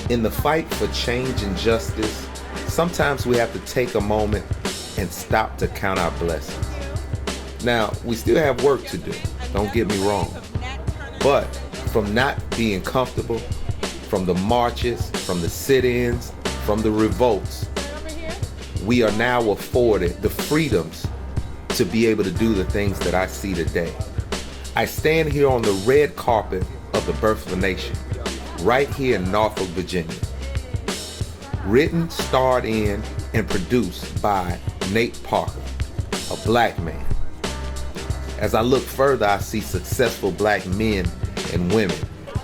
In the fight for change and justice, sometimes we have to take a moment and stop to count our blessings. Now, we still have work to do, don't get me wrong. But from not being comfortable, from the marches, from the sit-ins, from the revolts, we are now afforded the freedoms to be able to do the things that I see today. I stand here on the red carpet of the birth of a nation, right here in Norfolk, Virginia. Written, starred in, and produced by Nate Parker, a black man. As I look further, I see successful black men and women,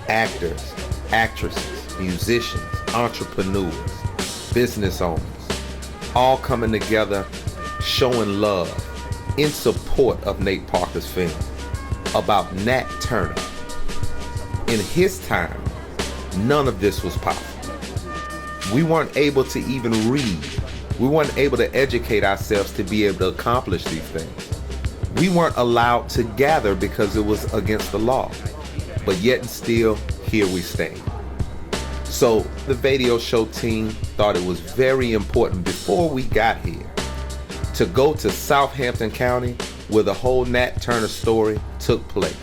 actors, actresses, musicians, entrepreneurs, business owners, all coming together, showing love in support of Nate Parker's film about Nat Turner. In his time, none of this was possible. We weren't able to even read. We weren't able to educate ourselves to be able to accomplish these things. We weren't allowed to gather because it was against the law. But yet and still, here we stand. So the Vadio show team thought it was very important before we got here to go to South Hampton County where the whole Nat Turner story took place.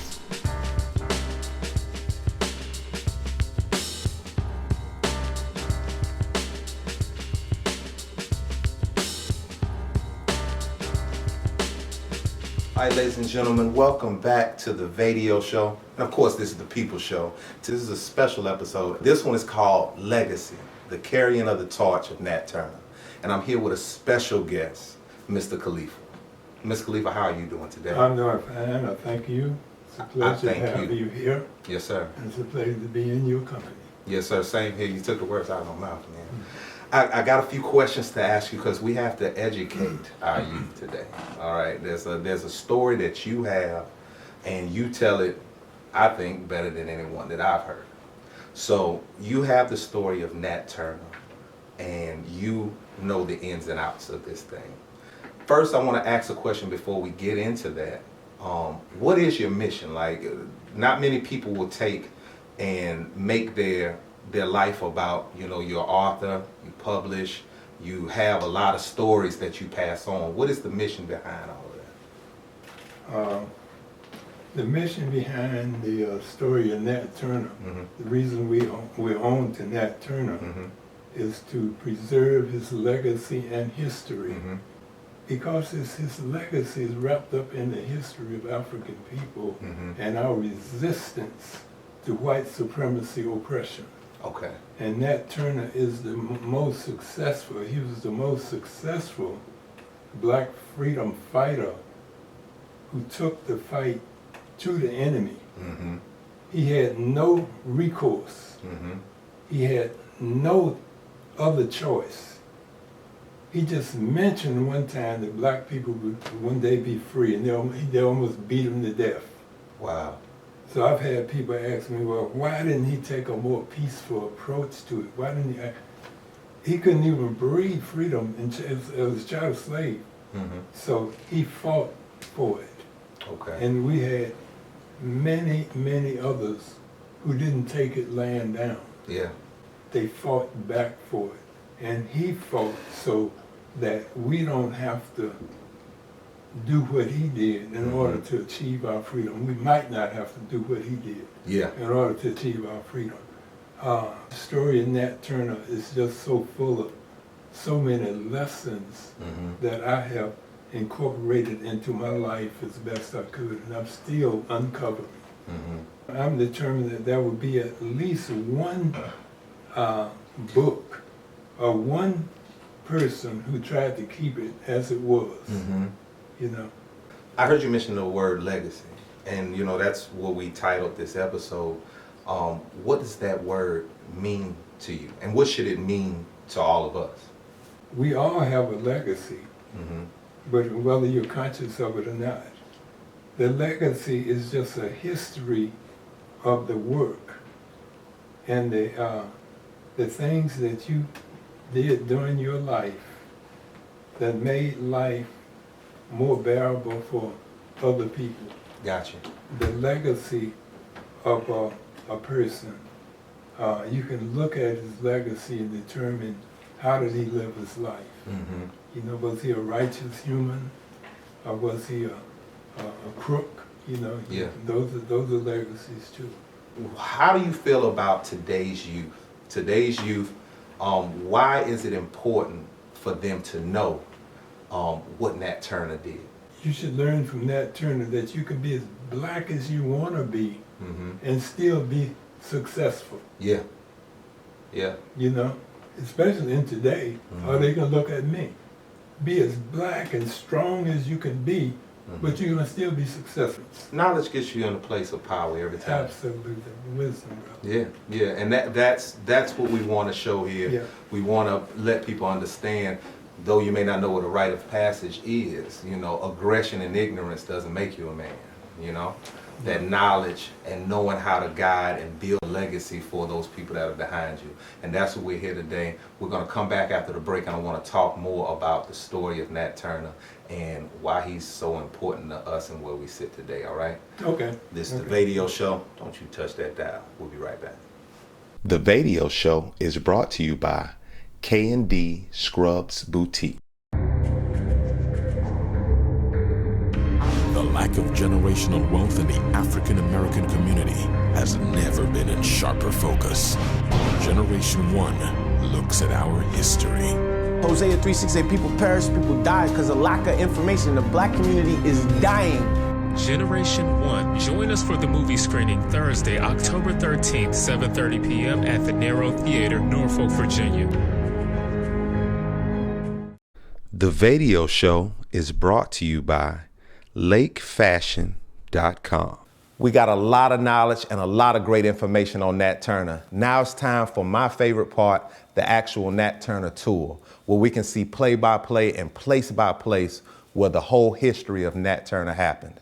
All right, ladies and gentlemen, welcome back to the Vadio show. And of course, this is the People Show. This is a special episode. This one is called Legacy, the carrying of the torch of Nat Turner. And I'm here with a special guest, Mr. Khalifa. Ms. Khalifa, how are you doing today? I'm doing fine. I thank you. It's a pleasure to have you here. Yes, sir. And it's a pleasure to be in your company. Yes, sir. Same here. You took the words out of my mouth, man. I got a few questions to ask you because we have to educate our youth today. All right. There's a story that you have, and you tell it, I think, better than anyone that I've heard. So you have the story of Nat Turner, and you know the ins and outs of this thing. First, I want to ask a question before we get into that. What is your mission? Like, not many people will take and make their life about, you know, you're author, you publish, you have a lot of stories that you pass on. What is the mission behind all of that? The mission behind the story of Nat Turner, the reason we're on to Nat Turner is to preserve his legacy and history. Because his legacy is wrapped up in the history of African people and our resistance to white supremacy oppression. Okay. And Nat Turner is the most successful, he was the most successful black freedom fighter who took the fight to the enemy. He had no recourse. He had no other choice. He just mentioned one time that black people would one day be free, and they almost beat him to death. Wow. So I've had people ask me, well, why didn't he take a more peaceful approach to it? Why didn't he? He couldn't even breathe freedom as a child slave. So he fought for it. Okay. And we had many, many others who didn't take it laying down. Yeah. They fought back for it. And he fought so that we don't have to do what he did in order to achieve our freedom. We might not have to do what he did in order to achieve our freedom. The story of Nat Turner is just so full of so many lessons that I have incorporated into my life as best I could, and I'm still uncovering. I'm determined that there will be at least one book or one person who tried to keep it as it was, you know. I heard you mention the word legacy, and you know that's what we titled this episode. What does that word mean to you, and what should it mean to all of us? We all have a legacy, but whether you're conscious of it or not, the legacy is just a history of the work and the things that you did during your life that made life more bearable for other people. Gotcha. The legacy of a person you can look at his legacy and determine how did he live his life. Mm-hmm. You know, was he a righteous human, or was he a crook? You know, Yeah. Those are legacies too. How do you feel about today's youth? Today's youth, why is it important for them to know what Nat Turner did? You should learn from Nat Turner that you can be as black as you want to be and still be successful. Yeah. Yeah. You know, especially in today, are they going to look at me? Be as black and strong as you can be, but you're going to still be successful. Knowledge gets you in a place of power every time. Absolutely. Wisdom, brother. Yeah, yeah, and that's what we want to show here. Yeah. We want to let people understand, though you may not know what a rite of passage is, you know, aggression and ignorance doesn't make you a man, you know? That knowledge and knowing how to guide and build a legacy for those people that are behind you. And that's what we're here today. We're going to come back after the break and I want to talk more about the story of Nat Turner and why he's so important to us and where we sit today, all right? Okay. This is the Vadio Show. Don't you touch that dial. We'll be right back. The Vadio Show is brought to you by K&D Scrubs Boutique. The lack of generational wealth in the African American community has never been in sharper focus. Generation One looks at our history. Hosea 368, people perish, people die because of lack of information. The black community is dying. Generation One. Join us for the movie screening Thursday, October 13th, 7:30 p.m. at the Narrow Theater, Norfolk, Virginia. The Vadio Show is brought to you by LakeFashion.com. We got a lot of knowledge and a lot of great information on Nat Turner. Now it's time for my favorite part, the actual Nat Turner tour, where we can see play by play and place by place where the whole history of Nat Turner happened.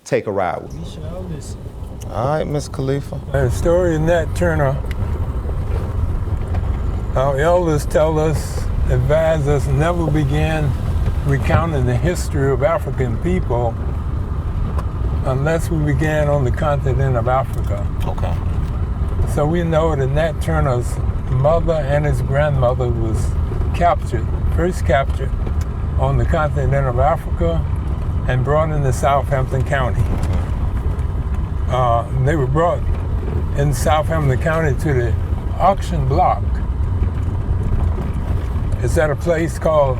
Take a ride with me. All right, Miss Khalifa. The story of Nat Turner, our elders tell us, advise us, never began recounting the history of African people unless we began on the continent of Africa. Okay. So we know that Nat Turner's mother and his grandmother was captured, first captured on the continent of Africa and brought into South Hampton County. They were brought in South Hampton County to the auction block. It's at a place called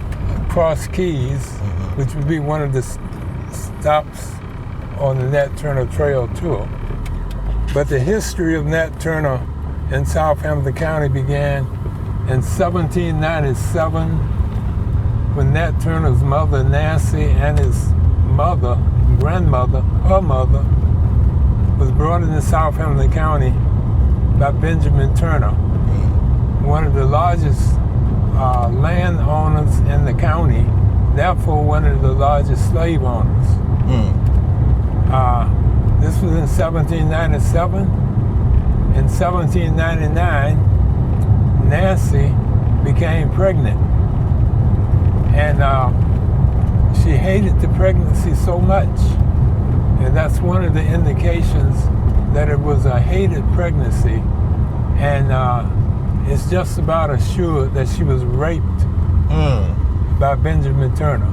Cross Keys, which would be one of the stops on the Nat Turner Trail tour. But the history of Nat Turner in South Hampton County began in 1797 when Nat Turner's mother, Nancy, and his mother, grandmother, her mother, was brought into South Hampton County by Benjamin Turner, one of the largest landowners in the county, therefore one of the largest slave owners. This was in 1797. In 1799, Nancy became pregnant. And she hated the pregnancy so much. And that's one of the indications that it was a hated pregnancy. And it's just about assured that she was raped by Benjamin Turner.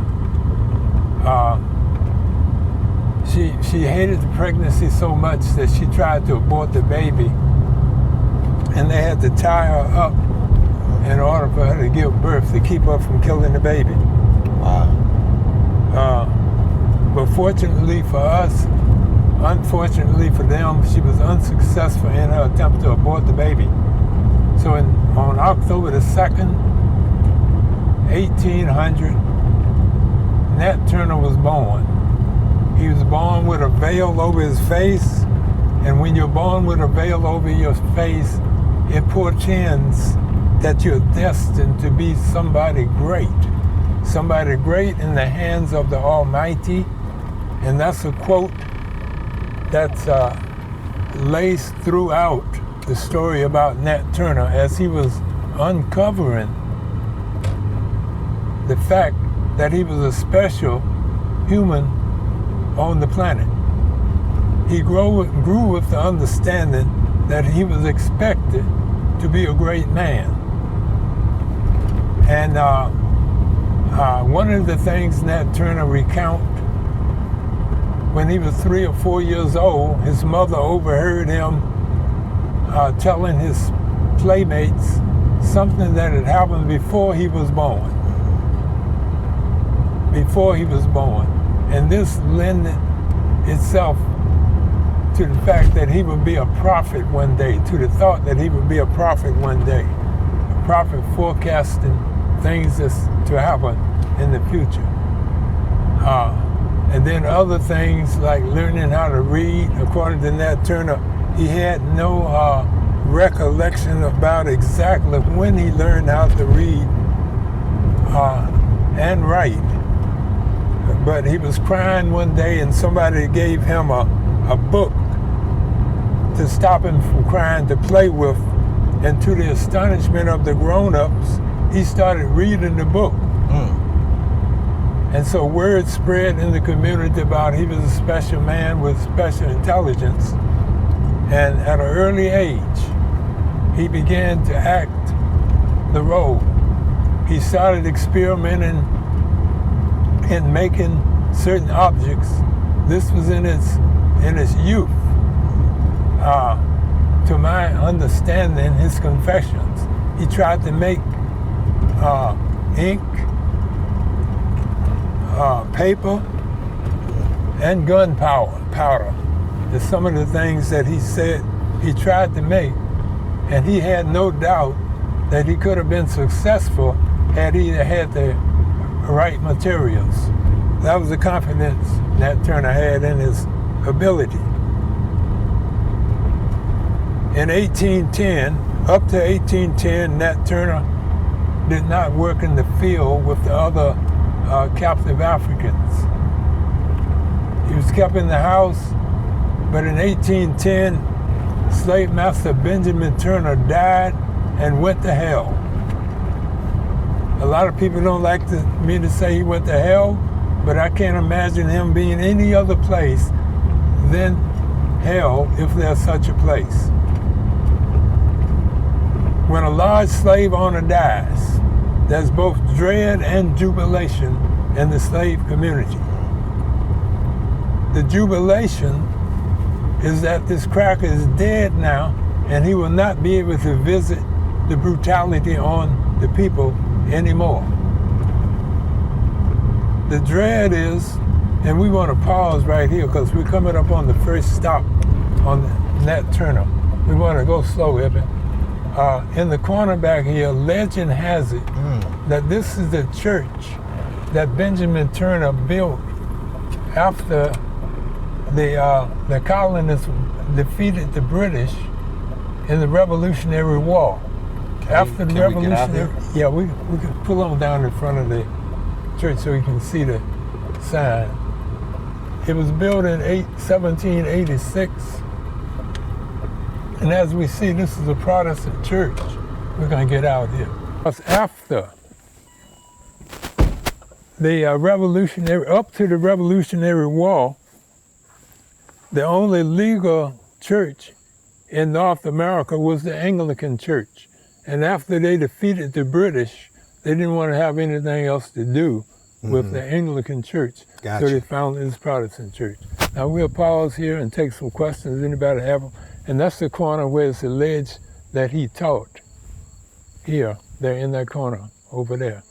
She hated the pregnancy so much that she tried to abort the baby, and they had to tie her up in order for her to give birth, to keep her from killing the baby. But fortunately for us, unfortunately for them, she was unsuccessful in her attempt to abort the baby. So on October the 2nd, 1800, Nat Turner was born. He was born with a veil over his face, and when you're born with a veil over your face, it portends that you're destined to be somebody great in the hands of the Almighty. And that's a quote that's laced throughout the story about Nat Turner as he was uncovering the fact that he was a special human on the planet. He grew with the understanding that he was expected to be a great man. And one of the things Nat Turner recounts, when he was 3 or 4 years old, his mother overheard him telling his playmates something that had happened before he was born. Before he was born. And this lended itself to the fact that he would be a prophet one day, to the thought that he would be a prophet one day. A prophet forecasting things that's to happen in the future. And then other things like learning how to read. According to Nat Turner, he had no recollection about exactly when he learned how to read and write. But he was crying one day and somebody gave him a book to stop him from crying, to play with. And to the astonishment of the grown-ups, he started reading the book. And so word spread in the community about he was a special man with special intelligence. And at an early age, he began to act the role. He started experimenting in making certain objects. This was in his youth. To my understanding, his confessions, he tried to make ink, paper, and gunpowder. There's some of the things that he said he tried to make, and he had no doubt that he could have been successful had he had the right materials. That was the confidence Nat Turner had in his ability. In 1810, up to 1810, Nat Turner did not work in the field with the other captive Africans. He was kept in the house, but in 1810, slave master Benjamin Turner died and went to hell. A lot of people don't like me to say he went to hell, but I can't imagine him being any other place than hell, if there's such a place. When a large slave owner dies, there's both dread and jubilation in the slave community. The jubilation is that this cracker is dead now, and he will not be able to visit the brutality on the people anymore. The dread is, and we want to pause right here because we're coming up on the first stop on Nat Turner. We want to go slow, Eben. In the corner back here, legend has it that this is the church that Benjamin Turner built after the colonists defeated the British in the Revolutionary War. After the Revolutionary, yeah, we could pull on down in front of the church so you can see the sign. It was built in 1786. And as we see, this is a Protestant church. We're going to get out here. After the up to the Revolutionary War, the only legal church in North America was the Anglican Church. And after they defeated the British, they didn't want to have anything else to do with the Anglican Church. Gotcha. So they founded this Protestant church. Now we'll pause here and take some questions. Anybody have them? And that's the corner where it's alleged that he taught. Here, they're in that corner over there.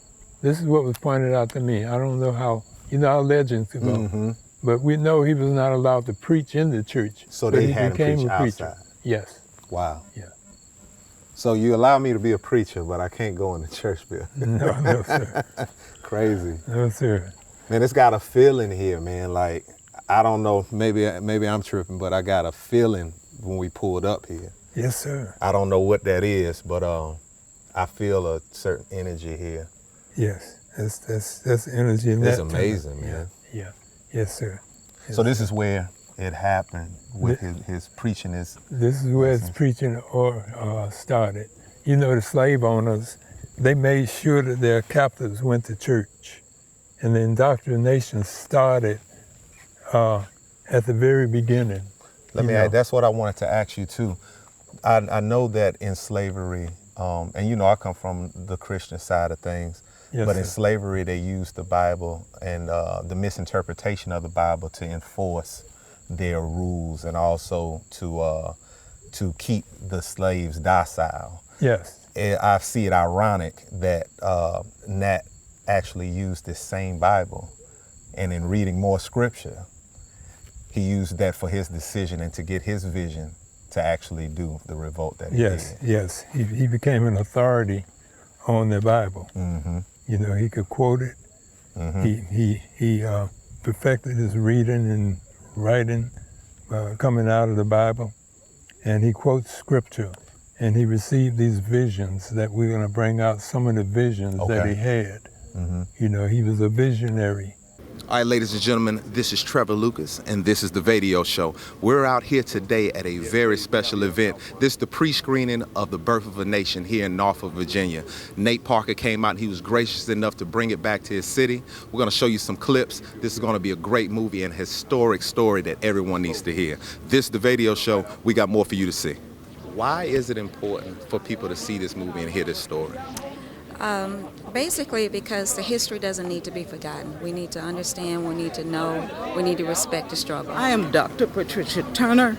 This is what was pointed out to me. I don't know how, you know how legends go. But we know he was not allowed to preach in the church. So they had him preach outside? Yes. Wow. Yeah. So you allow me to be a preacher, but I can't go in the church building. No, sir. Crazy. No, sir. Man, it's got a feeling here, man. Like, I don't know, maybe I'm tripping, but I got a feeling when we pulled up here. Yes, sir. I don't know what that is, but I feel a certain energy here. Yes, that's energy. It's amazing, man. Yeah. Yes, sir. Yes, so this is where it happened with his preaching. This is where his preaching started. You know, the slave owners, they made sure that their captives went to church. And the indoctrination started at the very beginning. Let me ask, that's what I wanted to ask you too. I know that in slavery, and you know, I come from the Christian side of things, Yes, but in sir. slavery they used the Bible and the misinterpretation of the Bible to enforce their rules and also to keep the slaves docile. Yes. I see it ironic that Nat actually used this same Bible, and in reading more scripture, he used that for his decision and to get his vision to actually do the revolt that he Yes, did. yes. He became an authority on the Bible. Mm-hmm. You know, he could quote it. Mm-hmm. He perfected his reading and writing coming out of the Bible. And he quotes scripture. And he received these visions that we're going to bring out some of the visions that he had. Mm-hmm. You know, he was a visionary. All right, ladies and gentlemen, this is Trevor Lucas, and this is the Vadio Show. We're out here today at a very special event. This is the pre-screening of The Birth of a Nation here in Norfolk, Virginia. Nate Parker came out and he was gracious enough to bring it back to his city. We're going to show you some clips. This is going to be a great movie and historic story that everyone needs to hear. This is the Vadio Show. We got more for you to see. Why is it important for people to see this movie and hear this story? Basically because the history doesn't need to be forgotten. We need to understand, we need to know, we need to respect the struggle. I am Dr. Patricia Turner,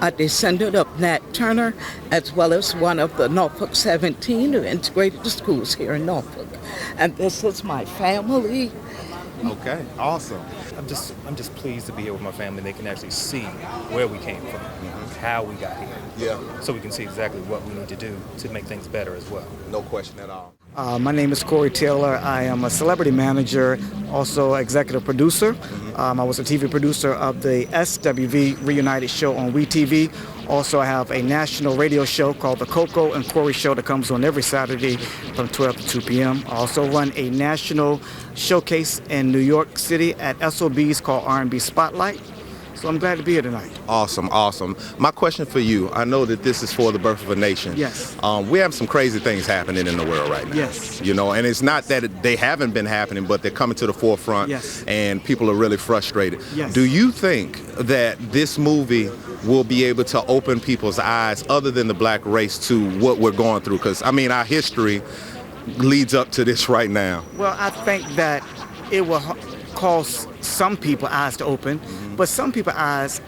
a descendant of Nat Turner, as well as one of the Norfolk 17 who integrated the schools here in Norfolk. And this is my family. Okay, awesome. I'm just pleased to be here with my family. They can actually see where we came from, how we got here. Yeah, So we can see exactly what we need to do to make things better as well. no question at all. My name is Corey Taylor. I am a celebrity manager, also executive producer. I was a TV producer of the SWV Reunited show on WeTV. Also, I have a national radio show called The Coco and Corey Show that comes on every Saturday from 12 to 2 p.m. I also run a national showcase in New York City at SOBs called R&B Spotlight. So I'm glad to be here tonight. Awesome, awesome. My question for you, I know that this is for the birth of a nation. Yes. We have some crazy things happening in the world right now. Yes. You know, and it's not that they haven't been happening, but they're coming to the forefront. Yes. And people are really frustrated. Yes. Do you think that this movie will be able to open people's eyes, other than the black race, to what we're going through? Because, I mean, our history leads up to this right now. Well, I think that it will cause some people eyes to open, but some people's eyes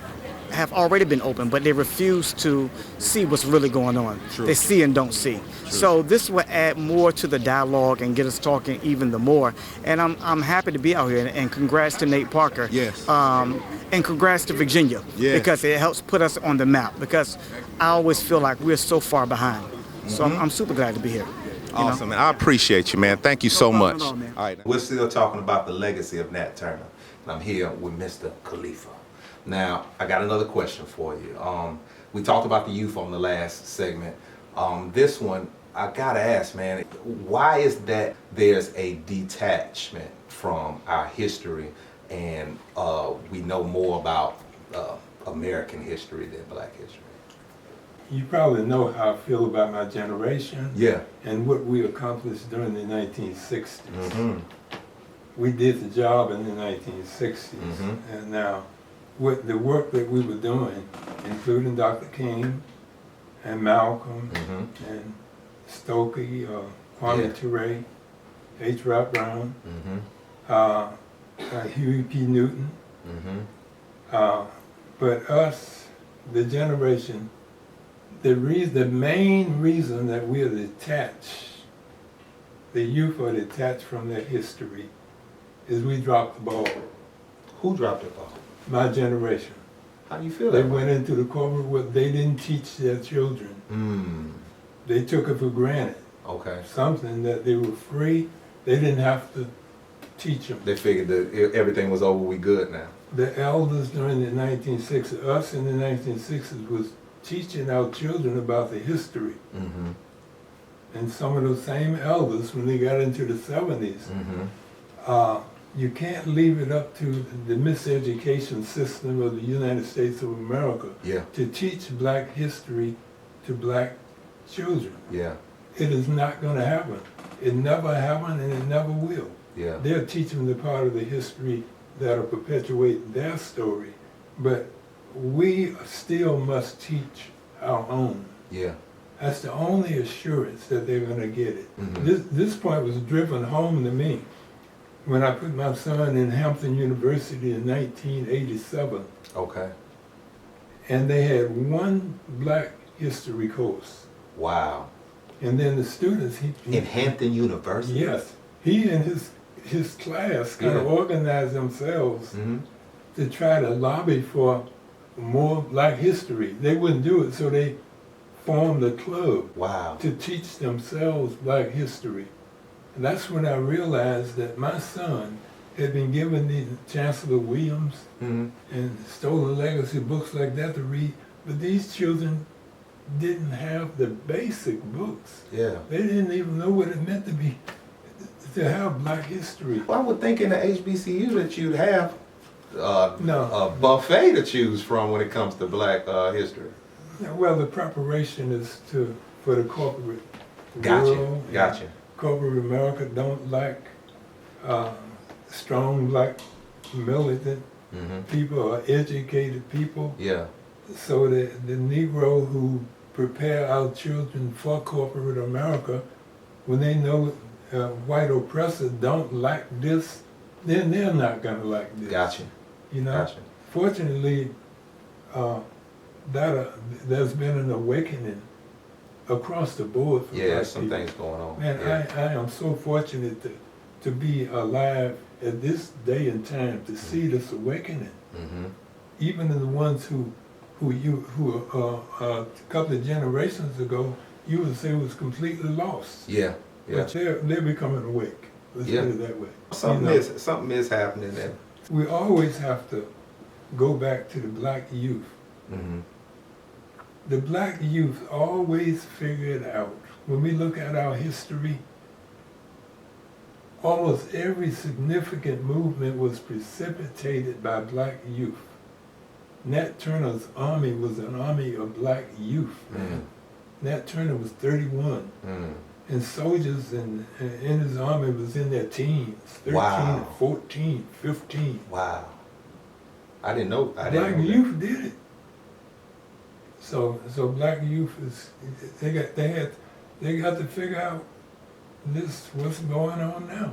have already been open, but they refuse to see what's really going on. True. They see and don't see. True. So this will add more to the dialogue and get us talking even the more. And I'm happy to be out here, and congrats to Nate Parker. Yes. And congrats to Virginia. Yes. Because it helps put us on the map, because I always feel like we're so far behind. So I'm super glad to be here. Awesome, man. I appreciate you, man. Thank you so problem much. at all, man. All right. We're still talking about the legacy of Nat Turner, and I'm here with Mr. Khalifa. Now, I got another question for you. We talked about the youth on the last segment. This one, I gotta ask, man, why is that there's a detachment from our history, and we know more about American history than black history? You probably know how I feel about my generation. Yeah. And what we accomplished during the 1960s. We did the job in the 1960s. And now, with the work that we were doing, including Dr. King and Malcolm and Stokey, Kwame Ture, THROUGHT Brown, Huey P. Newton. But us, the generation, the main reason that we are detached, the youth are detached from their history, is we dropped the ball. Who dropped the ball? My generation. How do you feel They that? went into the corporate world. They didn't teach their children. They took it for granted. Okay. Something that they were free. They didn't have to teach them. They figured that everything was over, we good now. The elders during the 1960s, us in the 1960s, was teaching our children about the history. And some of those same elders, when they got into the 70s, you can't leave it up to the miseducation system of the United States of America to teach black history to black children. It is not going to happen. It never happened, and it never will. They're teaching the part of the history that'll perpetuate their story, but we still must teach our own. Yeah. That's the only assurance that they're going to get it. Mm-hmm. This point was driven home to me when I put my son in Hampton University in 1987. Okay. And they had one black history course. Wow. And then the students, In Hampton University? yes, he and his class kind of organized themselves to try to lobby for more black history. They wouldn't do it, so they formed a club Wow. to teach themselves black history. And that's when I realized that my son had been given these Chancellor Williams and Stolen Legacy books like that to read, but these children didn't have the basic books. Yeah. They didn't even know what it meant to have black history. Well, I would think in the HBCU that you'd have No. a buffet to choose from when it comes to black history. Well, the preparation is for the corporate Gotcha. world. Gotcha. Corporate America don't like strong black militant people or educated people. Yeah. So the Negro who prepare our children for corporate America, when they know white oppressors don't like this, then they're not going to like this. Gotcha. You know? Gotcha. Fortunately, there's been an awakening across the board for Yeah, black there's some people. things going on. Man, Yeah. I am so fortunate to be alive at this day and time to see this awakening. Even in the ones who a couple of generations ago, you would say was completely lost. Yeah. Yeah. But they're becoming awake. Let's Yeah. put it that way. Something is happening there. We always have to go back to the black youth. The black youth always figured out, when we look at our history, almost every significant movement was precipitated by black youth. Nat Turner's army was an army of black youth. Nat Turner was 31. And soldiers in his army was in their teens, 13, Wow. 14, 15. Wow. I didn't know. Black youth did it. So black youth they got to figure out what's going on now.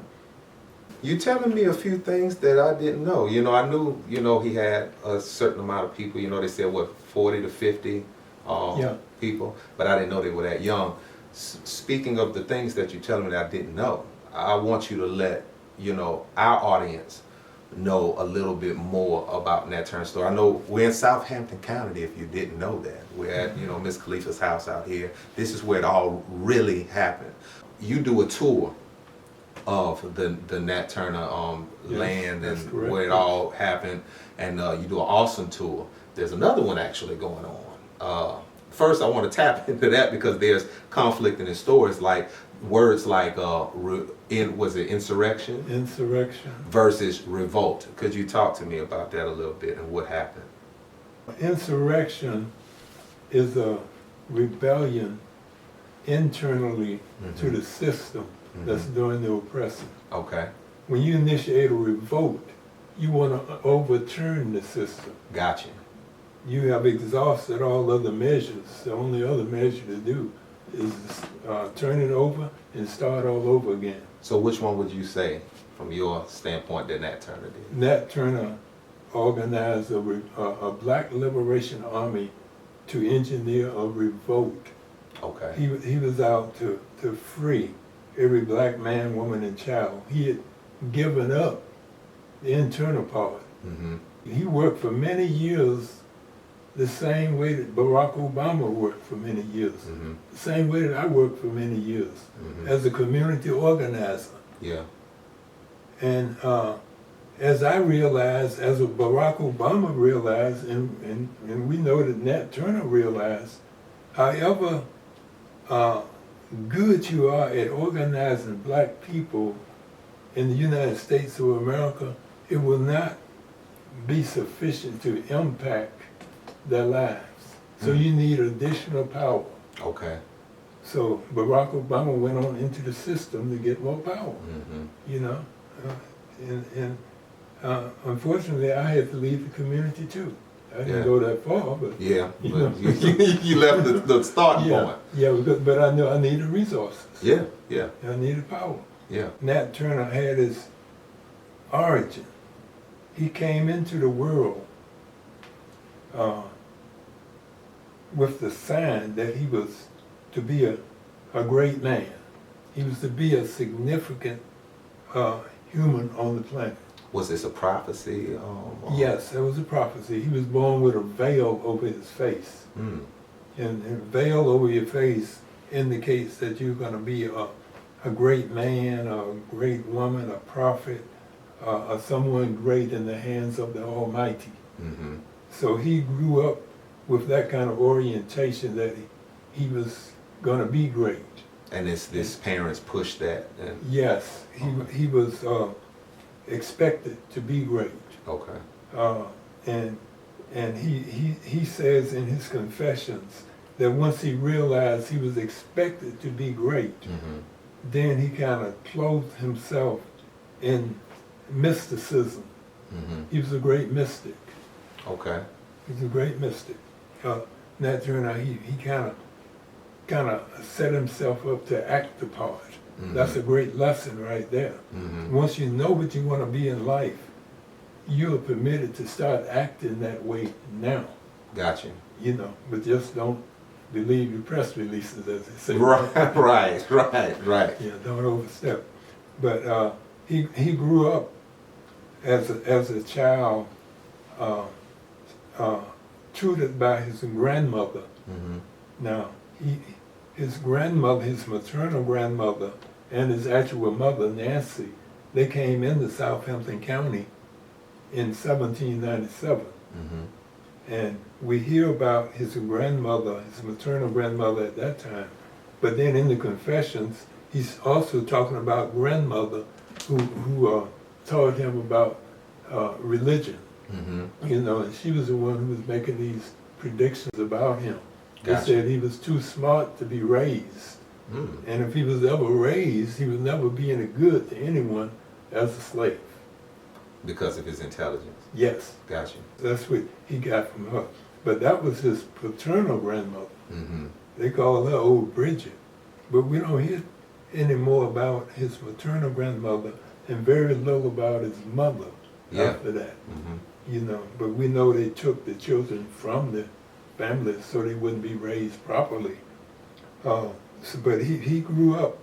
You telling me a few things that I didn't know. You know, I knew, he had a certain amount of people. They said, 40 to 50 people. But I didn't know they were that young. Speaking of the things that you're telling me that I didn't know, I want you to let, our audience know a little bit more about Nat Turner's story. I know we're in South Hampton County, if you didn't know that. We're at, Miss Khalifa's house out here. This is where it all really happened. You do a tour of the Nat Turner land and where it all happened, and you do an awesome tour. There's another one actually going on. First, I want to tap into that because there's conflict in the stories, like words like was it insurrection? Insurrection. Versus revolt. Could you talk to me about that a little bit and what happened? Insurrection is a rebellion internally to the system that's doing the oppressing. Okay. When you initiate a revolt, you want to overturn the system. Gotcha. You have exhausted all other measures. The only other measure to do is turn it over and start all over again. So which one would you say, from your standpoint, that Nat Turner did? Nat Turner organized a black liberation army to engineer a revolt. Okay. He was out to free every black man, woman, and child. He had given up the internal part. He worked for many years the same way that Barack Obama worked for many years. The same way that I worked for many years as a community organizer. Yeah. And as I realized, as Barack Obama realized, and we know that Nat Turner realized, however good you are at organizing black people in the United States of America, it will not be sufficient to impact their lives. So you need additional power. Okay. So Barack Obama went on into the system to get more power, and unfortunately I had to leave the community too. I didn't go that far, but yeah, you know. you left the starting point. Yeah, but I knew I needed resources. Yeah, yeah, I needed power. yeah. Nat Turner had his origin. He came into the world with the sign that he was to be a great man. He was to be a significant human on the planet. Was this a prophecy? Yes, it was a prophecy. He was born with a veil over his face. Mm. And a veil over your face indicates that you're going to be a great man, a great woman, a prophet, someone great in the hands of the Almighty. Mm-hmm. So he grew up with that kind of orientation that he was going to be great. And his parents pushed that? Yes, he was expected to be great. Okay. And he says in his confessions that once he realized he was expected to be great, mm-hmm. then he kind of clothed himself in mysticism. Mm-hmm. He was a great mystic. Okay. He was a great mystic. Nat Turner, he kind of set himself up to act the part. Mm-hmm. That's a great lesson right there. Mm-hmm. Once you know what you want to be in life, you are permitted to start acting that way now. Gotcha. You know, but just don't believe your press releases, as they say. Right. Yeah, don't overstep. But he grew up as a child, tutored by his grandmother. Mm-hmm. Now, his grandmother, his maternal grandmother, and his actual mother, Nancy, they came into South Hampton County in 1797. Mm-hmm. And we hear about his grandmother, his maternal grandmother at that time. But then in the confessions, he's also talking about grandmother who taught him about religion. Mm-hmm. You know, and she was the one who was making these predictions about him. Gotcha. They said he was too smart to be raised. Mm. And if he was ever raised, he would never be any good to anyone as a slave. Because of his intelligence. Yes. Gotcha. That's what he got from her. But that was his paternal grandmother. Mm-hmm. They call her Old Bridget. But we don't hear any more about his maternal grandmother and very little about his mother after that. Mm-hmm. You know, but we know they took the children from the family so they wouldn't be raised properly. But he grew up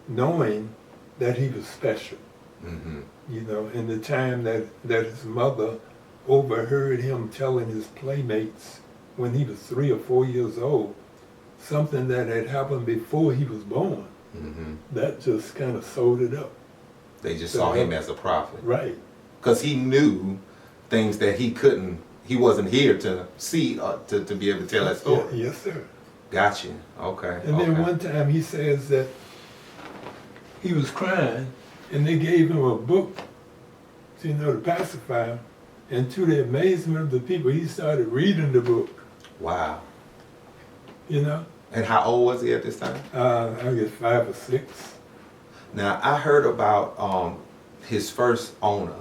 knowing that he was special. Mm-hmm. You know, in the time that his mother overheard him telling his playmates when he was 3 or 4 years old, something that had happened before he was born, Mm-hmm. that just kind of sewed it up. They just saw him as a prophet. Right. Because he knew things that he wasn't here to see, to be able to tell that story. Yes, sir. Gotcha. Okay. And then one time he says that he was crying and they gave him a book, to pacify him. And to the amazement of the people, he started reading the book. Wow. You know? And how old was he at this time? I guess 5 or 6. Now, I heard about his first owner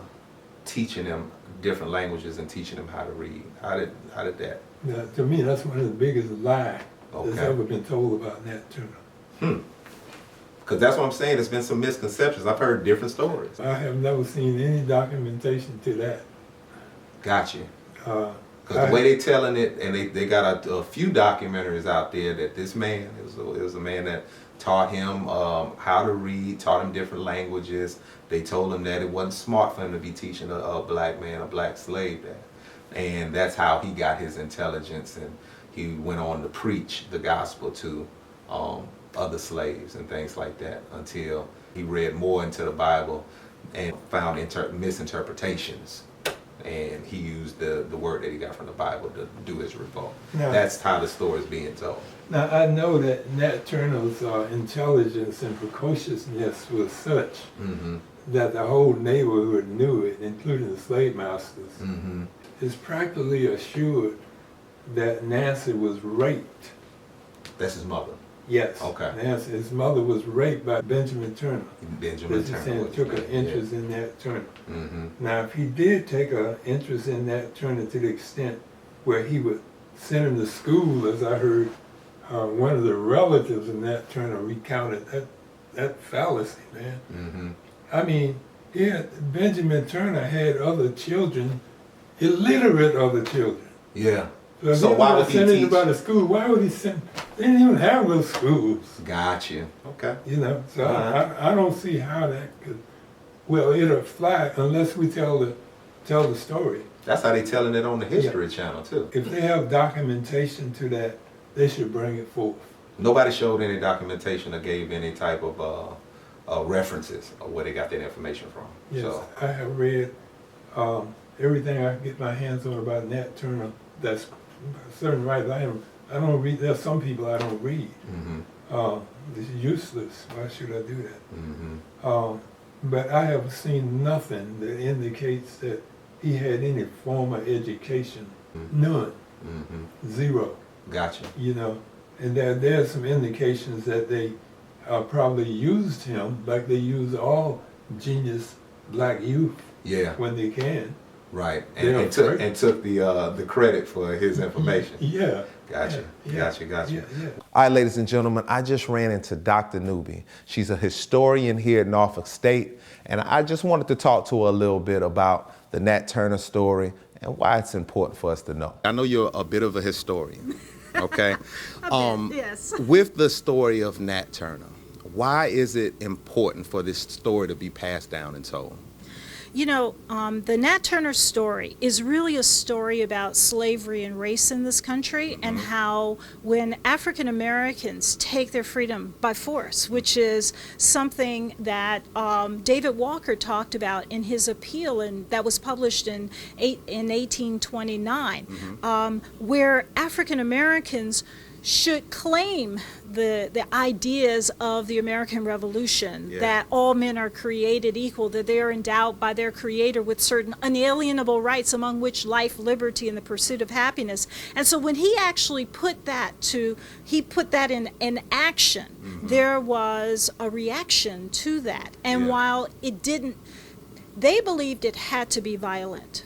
teaching him different languages and teaching him how to read. How did that? Now, to me, that's one of the biggest lies that's Okay. ever been told about Nat Turner. Because that's what I'm saying. There's been some misconceptions. I've heard different stories. I have never seen any documentation to that. Gotcha. Because the way they telling it, and they got a few documentaries out there that this man, it was a man that taught him how to read, taught him different languages. They told him that it wasn't smart for him to be teaching a black man, a black slave that. And that's how he got his intelligence, and he went on to preach the gospel to other slaves and things like that until he read more into the Bible and found misinterpretations. And he used the word that he got from the Bible to do his revolt. Now, that's how the story is being told. Now, I know that Nat Turner's intelligence and precociousness was such that the whole neighborhood knew it, including the slave masters. It's practically assured that Nancy was raped. That's his mother? Yes. Okay. Nancy, his mother was raped by Benjamin Turner. Benjamin Turner took an interest in Nat Turner. Now, if he did take an interest in Nat Turner to the extent where he would send him to school, as I heard one of the relatives of Nat Turner recounted that fallacy, man. Mm-hmm. I mean, Benjamin Turner had other children, illiterate other children. Yeah. So why would he send teach? anybody to school? Why would he send? They didn't even have those schools. Got you. Okay. You know, so Alright. I don't see how that could. Well, it'll fly unless we tell the story. That's how they telling it on the History Channel too. If they have documentation to that, they should bring it forth. Nobody showed any documentation or gave any type of references of where they got that information from. Yes, So, I have read everything I can get my hands on about Nat Turner. That's certain rights. I don't read. There's some people I don't read. mm-hmm. It's useless. Why should I do that? Mm-hmm. But I have seen nothing that indicates that he had any formal education. None. Mm-hmm. Zero. Gotcha. You know, and there's some indications that they probably used him like they use all genius black youth Yeah. when they can. Right. They're And took the credit for his information. Yeah. Gotcha. Yeah. Gotcha. Yeah. All right, ladies and gentlemen, I just ran into Dr. Newby. She's a historian here at Norfolk State, and I just wanted to talk to her a little bit about the Nat Turner story and why it's important for us to know. I know you're a bit of a historian, okay? Yes. With the story of Nat Turner, why is it important for this story to be passed down and told? You know, the Nat Turner story is really a story about slavery and race in this country, and how when African Americans take their freedom by force, which is something that David Walker talked about in his appeal, and that was published in 1829, where African Americans should claim the ideas of the American Revolution, that all men are created equal, that they are endowed by their Creator with certain unalienable rights, among which life, liberty, and the pursuit of happiness. And so when he actually put that in action, there was a reaction to that. And while it didn't, they believed it had to be violent.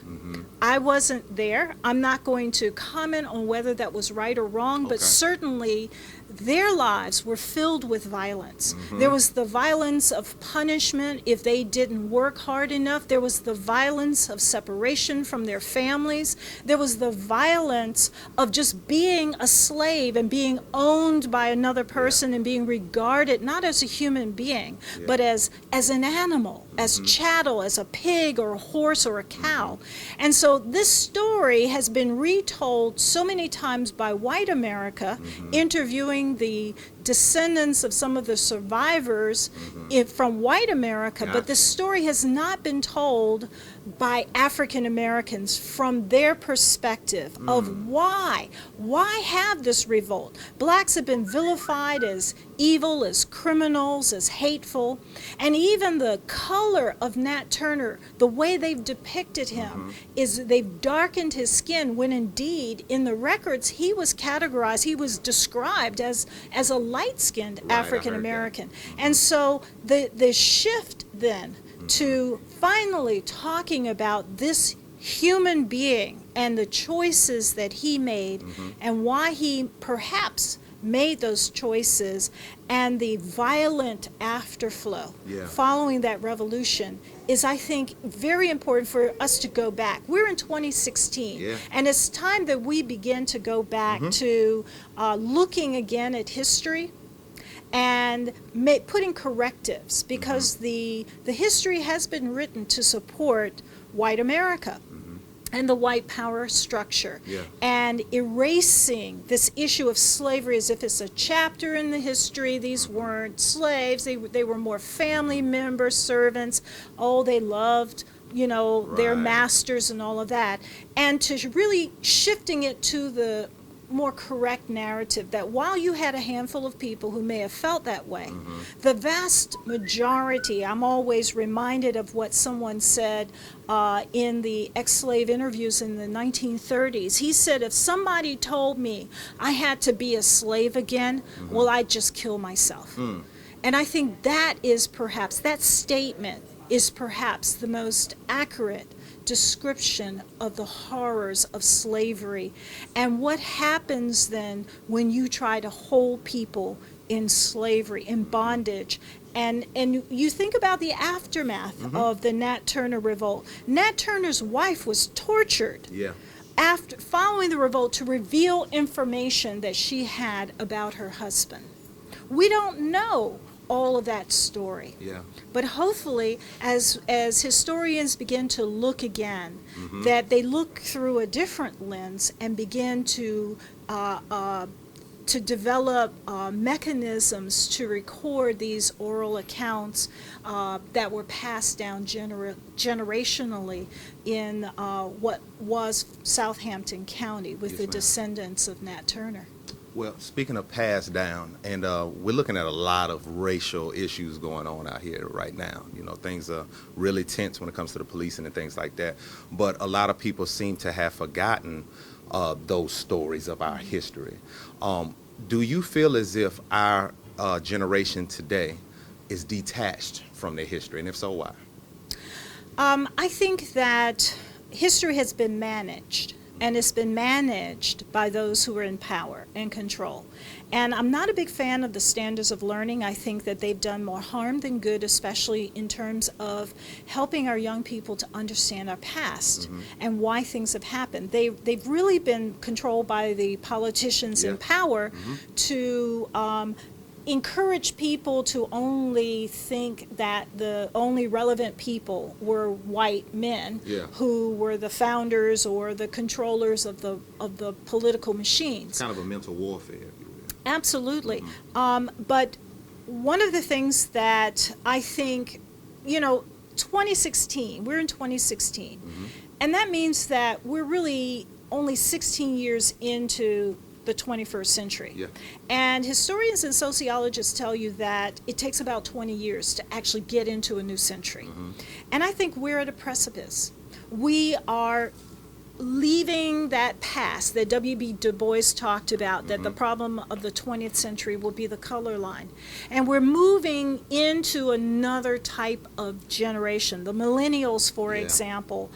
I wasn't there. I'm not going to comment on whether that was right or wrong, but certainly their lives were filled with violence. There was the violence of punishment if they didn't work hard enough. There was the violence of separation from their families. There was the violence of just being a slave and being owned by another person and being regarded not as a human being, but as an animal, as chattel, as a pig or a horse or a cow. And so this story has been retold so many times by white America, interviewing the descendants of some of the survivors from white America, but this story has not been told by African Americans from their perspective of why have this revolt. Blacks have been vilified as evil, as criminals, as hateful, and even the color of Nat Turner, the way they've depicted him, is they've darkened his skin, when indeed in the records he was categorized, he was described as a light-skinned African American. And so the shift then to finally talking about this human being and the choices that he made and why he perhaps made those choices, and the violent afterflow following that revolution is, I think, very important for us to go back. We're in 2016, and it's time that we begin to go back to looking again at history and putting correctives, because the history has been written to support white America and the white power structure, and erasing this issue of slavery as if it's a chapter in the history. These weren't slaves, they were more family members, servants. Oh, they loved, their masters and all of that, and to really shifting it to the more correct narrative that while you had a handful of people who may have felt that way, the vast majority, I'm always reminded of what someone said in the ex-slave interviews in the 1930s. He said, if somebody told me I had to be a slave again, well, I'd just kill myself. And I think that statement is perhaps the most accurate description of the horrors of slavery and what happens then when you try to hold people in slavery, in bondage. And you think about the aftermath of the Nat Turner revolt. Nat Turner's wife was tortured after following the revolt to reveal information that she had about her husband. We don't know all of that story. But hopefully, as historians begin to look again, that they look through a different lens and begin to develop mechanisms to record these oral accounts that were passed down generationally in what was South Hampton County with the descendants of Nat Turner. Well, speaking of passed down, and we're looking at a lot of racial issues going on out here right now. You know, things are really tense when it comes to the policing and things like that. But a lot of people seem to have forgotten those stories of our history. Do you feel as if our generation today is detached from their history, and if so, why? I think that history has been managed, and it's been managed by those who are in power and control. And I'm not a big fan of the standards of learning. I think that they've done more harm than good, especially in terms of helping our young people to understand our past and why things have happened. They've really been controlled by the politicians in power to encourage people to only think that the only relevant people were white men who were the founders or the controllers of the political machines. It's kind of a mental warfare, if you will. Absolutely. But one of the things that I think, 2016, we're in 2016, and that means that we're really only 16 years into the 21st century. And historians and sociologists tell you that it takes about 20 years to actually get into a new century. And I think we're at a precipice. We are leaving that past that W.B. Du Bois talked about, that the problem of the 20th century will be the color line. And we're moving into another type of generation. The millennials, for example,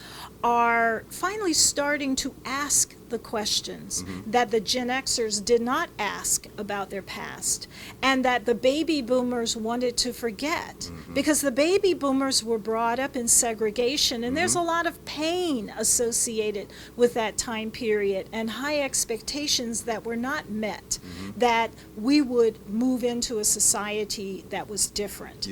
are finally starting to ask the questions that the Gen Xers did not ask about their past, and that the baby boomers wanted to forget, because the baby boomers were brought up in segregation, and there's a lot of pain associated with that time period and high expectations that were not met, that we would move into a society that was different.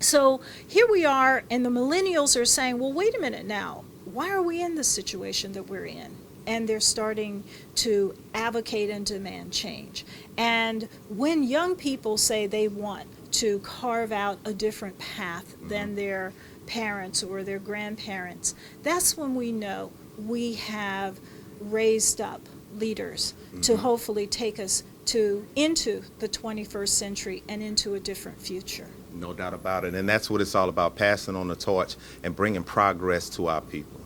So here we are, and the millennials are saying, well, wait a minute now, why are we in the situation that we're in? And they're starting to advocate and demand change. And when young people say they want to carve out a different path than their parents or their grandparents, that's when we know we have raised up leaders to hopefully take us into the 21st century and into a different future. No doubt about it. And that's what it's all about, passing on the torch and bringing progress to our people.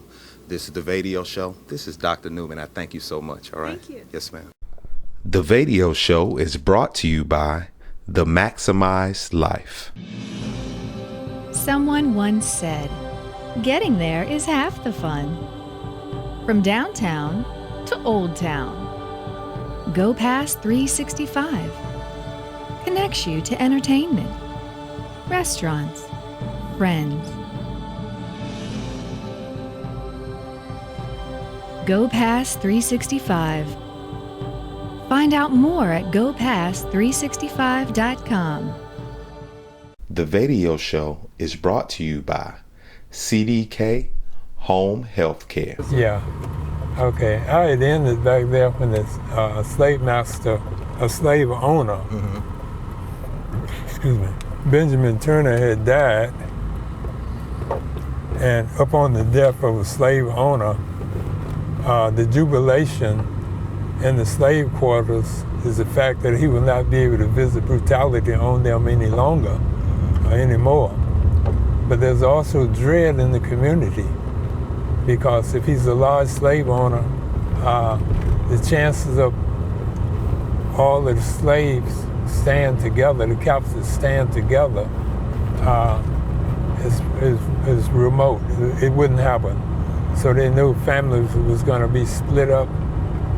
This is the Vadio Show. This is Dr. Newman. I thank you so much. All right? Thank you. Yes, ma'am. The Vadio Show is brought to you by The Maximized Life. Someone once said, getting there is half the fun. From downtown to Old Town, Go Past 365 connects you to entertainment, restaurants, friends. Go Past 365. Find out more at gopast365.com. The Vadio Show is brought to you by CDK Home Healthcare. Yeah. Okay. I had ended back there when a slave owner, excuse me, Benjamin Turner had died, and upon the death of a slave owner, the jubilation in the slave quarters is the fact that he will not be able to visit brutality on them any longer or anymore. But there's also dread in the community, because if he's a large slave owner, the chances of all of the slaves stand together, the captives stand together, is remote. It wouldn't happen. So they knew families was going to be split up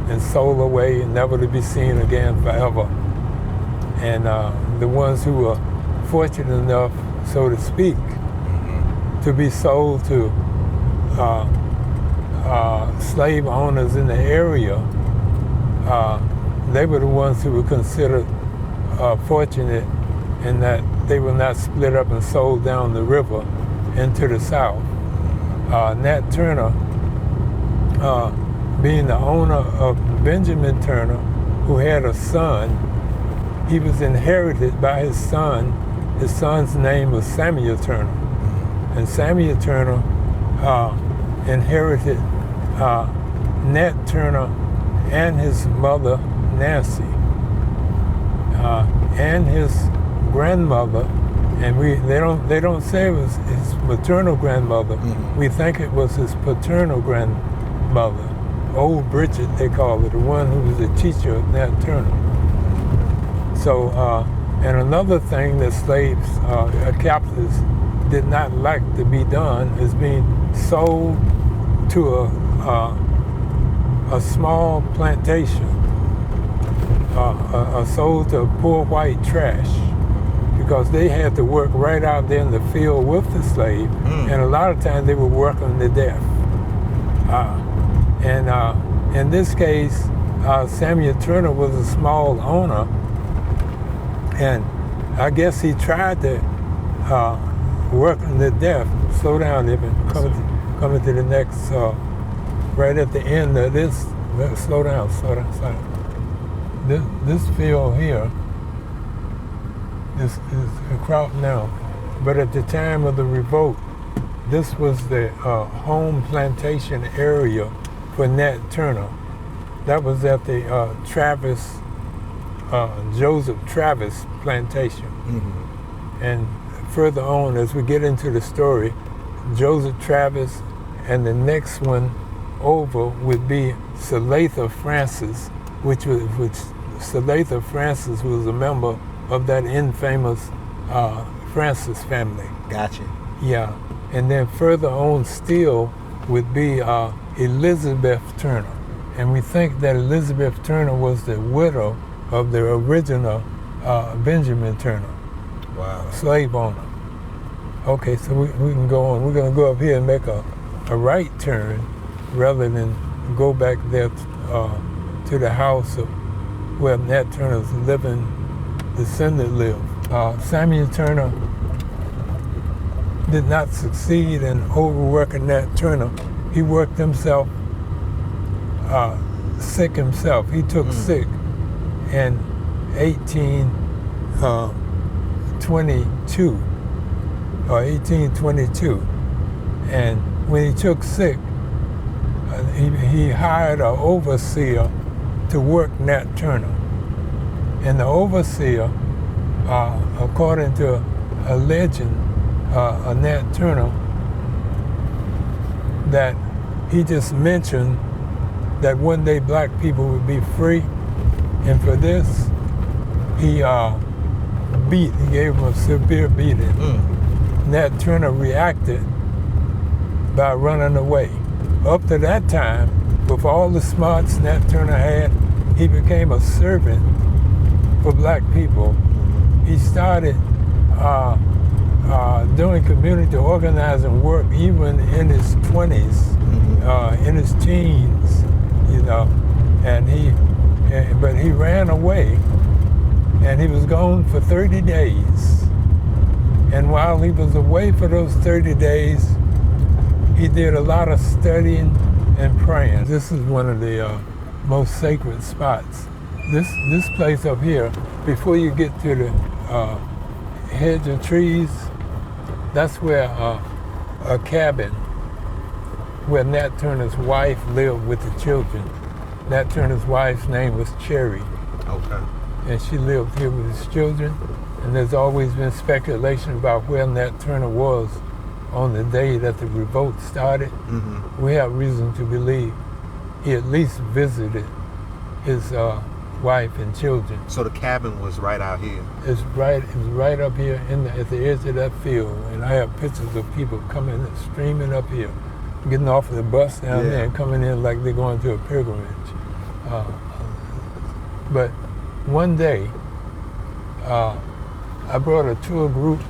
and sold away and never to be seen again forever. And the ones who were fortunate enough, so to speak, to be sold to slave owners in the area, they were the ones who were considered fortunate in that they were not split up and sold down the river into the South. Nat Turner, being the owner of Benjamin Turner, who had a son, he was inherited by his son. His son's name was Samuel Turner. And Samuel Turner inherited Nat Turner and his mother, Nancy, and his grandmother. And they don't say it was his maternal grandmother. We think it was his paternal grandmother, Old Bridget, they call it, the one who was the teacher of Nat Turner. So, and another thing that slaves, captives, did not like to be done is being sold to a small plantation, sold to poor white trash, because they had to work right out there in the field with the slave, and a lot of times they were working to death. And in this case, Samuel Turner was a small owner, and I guess he tried to work to death. Slow down, even coming to the next, right at the end of this. Slow down. This field here is a crop now, but at the time of the revolt, this was the home plantation area for Nat Turner. That was at the Joseph Travis plantation. And further on, as we get into the story, Joseph Travis, and the next one over would be Salatha Francis, which Salatha Francis was a member of that infamous Francis family. Gotcha. Yeah, and then further on still would be Elizabeth Turner. And we think that Elizabeth Turner was the widow of the original Benjamin Turner. Wow. Slave owner. Okay, so we can go on. We're going to go up here and make a right turn rather than go back there to the house of where Nat Turner's living descendant lived. Samuel Turner did not succeed in overworking Nat Turner. He worked himself sick himself. He took sick in 1822 or 1822, and when he took sick, he hired an overseer to work Nat Turner. And the overseer, according to a legend, Nat Turner, that he just mentioned that one day black people would be free, and for this, he gave him a severe beating. Nat Turner reacted by running away. Up to that time, with all the smarts Nat Turner had, he became a servant for black people. He started doing community organizing work even in his 20s, in his teens, you know, but he ran away, and he was gone for 30 days. And while he was away for those 30 days, he did a lot of studying and praying. This is one of the most sacred spots. This place up here, before you get to the hedge of trees, that's where a cabin where Nat Turner's wife lived with the children. Nat Turner's wife's name was Cherry. Okay. And she lived here with his children. And there's always been speculation about where Nat Turner was on the day that the revolt started. We have reason to believe he at least visited his wife and children. So the cabin was right out here? It was right up here at the edge of that field. And I have pictures of people coming, streaming up here. getting off of the bus down there and coming in like they're going to a pilgrimage. But one day, I brought a tour group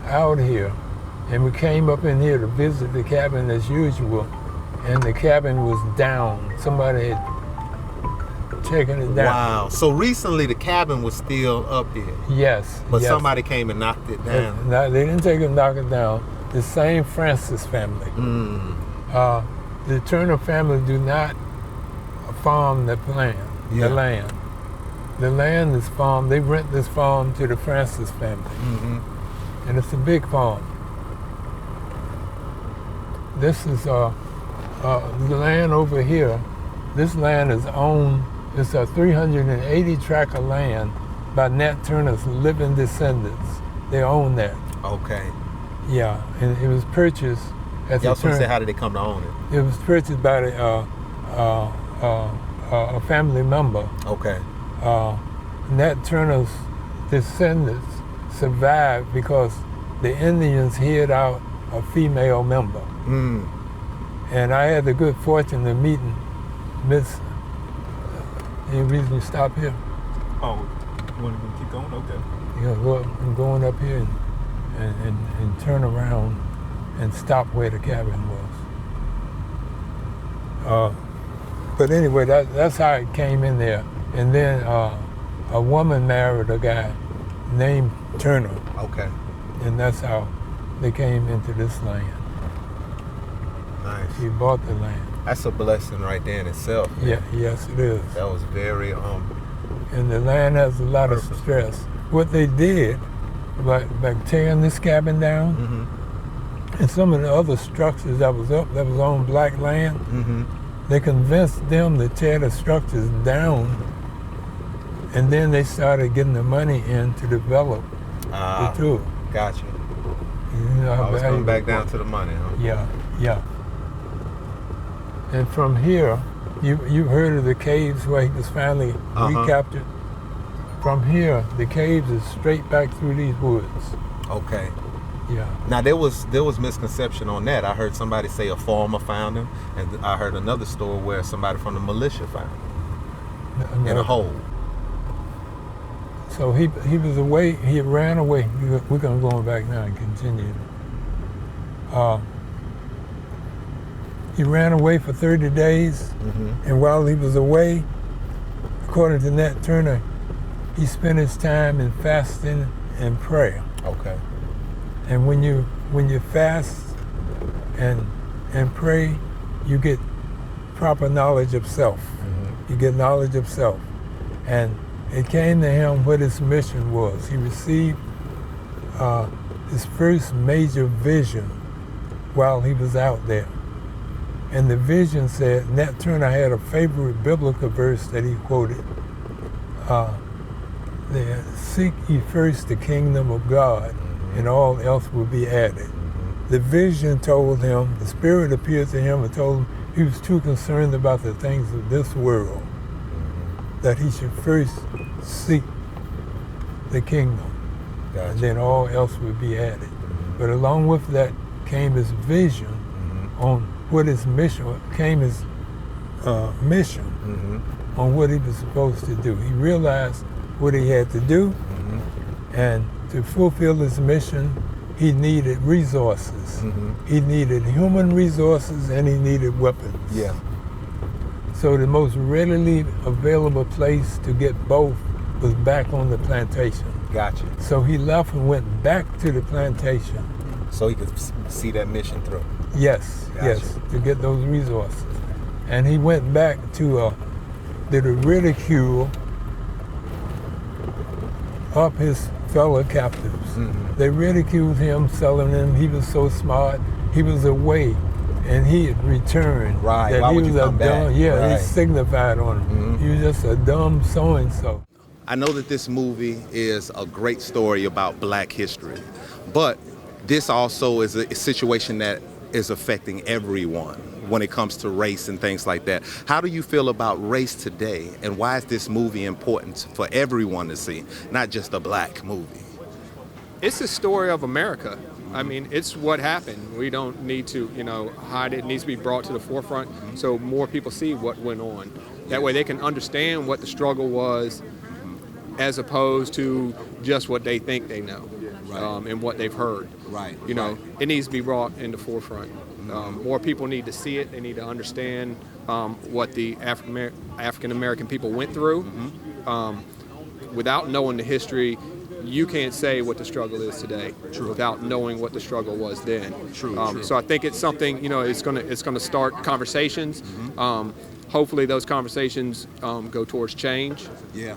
out here, and we came up in here to visit the cabin as usual, and the cabin was down. Somebody had taken it down. Wow. So recently the cabin was still up here. Yes. But yes. somebody came and knocked it down. No, they didn't take it and knock it down. The same Francis family. The Turner family do not farm the land. The land is farmed. They rent this farm to the Francis family. And it's a big farm. This is the land over here. This land is owned, it's a 380 tract of land by Nat Turner's living descendants. They own that. Okay. Yeah, and it was purchased at Y'all the Turner. say how did they come to own it? It was purchased by a family member. Okay. Nat Turner's descendants survived because the Indians hid out a female member. And I had the good fortune of meeting Miss. Any reason you stop here? Oh, you want to keep going? Okay. Yeah, I'm going up here and turn around and stop where the cabin was. But anyway, that's how it came in there. And then a woman married a guy named Turner. Okay. And that's how they came into this land. Nice. He bought the land. That's a blessing right there in itself. Yeah, yes it is. That was very And the land has a lot of stress. What they did, like tearing this cabin down, and some of the other structures that was on black land, they convinced them to tear the structures down, and then they started getting the money in to develop the tour. Gotcha. You know how Always coming valuable back it down was. to the money, huh? Yeah. And from here, you've heard of the caves where he was finally recaptured? From here, the caves is straight back through these woods. Okay. Yeah. Now there was misconception on that. I heard somebody say a farmer found him, and I heard another story where somebody from the militia found him in a hole. So he was away. He ran away. We're gonna go back now and continue. He ran away for 30 days, and while he was away, according to Nat Turner, he spent his time in fasting and prayer. Okay. And when you fast and pray, you get proper knowledge of self. You get knowledge of self. And it came to him what his mission was. He received his first major vision while he was out there. And the vision said, Nat Turner had a favorite biblical verse that he quoted. Seek ye first the kingdom of God, and all else will be added. The vision told him, the Spirit appeared to him and told him he was too concerned about the things of this world, that he should first seek the kingdom, and then all else would be added. But along with that came his vision on what his mission, came his mission on what he was supposed to do. He realized what he had to do, and to fulfill his mission, he needed resources. He needed human resources and he needed weapons. Yeah. So the most readily available place to get both was back on the plantation. Gotcha. So he left and went back to the plantation. So he could see that mission through. Yes, Gotcha. yes, to get those resources. And he went back to did a ridicule of his fellow captives. They ridiculed him, selling him. He was so smart. He was away, and he had returned. Right. That Why he would was you come back? dumb. Yeah, Right. he signified on him. He was just a dumb so-and-so. I know that this movie is a great story about Black history, but this also is a situation that is affecting everyone when it comes to race and things like that. How do you feel about race today, and why is this movie important for everyone to see, not just a Black movie? it's a story of America. I mean, it's what happened. We don't need to, hide it. It needs to be brought to the forefront so more people see what went on. That way they can understand what the struggle was as opposed to just what they think they know and what they've heard. Right. It needs to be brought in the forefront. More people need to see it. They need to understand what the African American people went through. Without knowing the history, you can't say what the struggle is today without knowing what the struggle was then. So I think it's something, it's gonna start conversations. Hopefully those conversations go towards change. Yeah,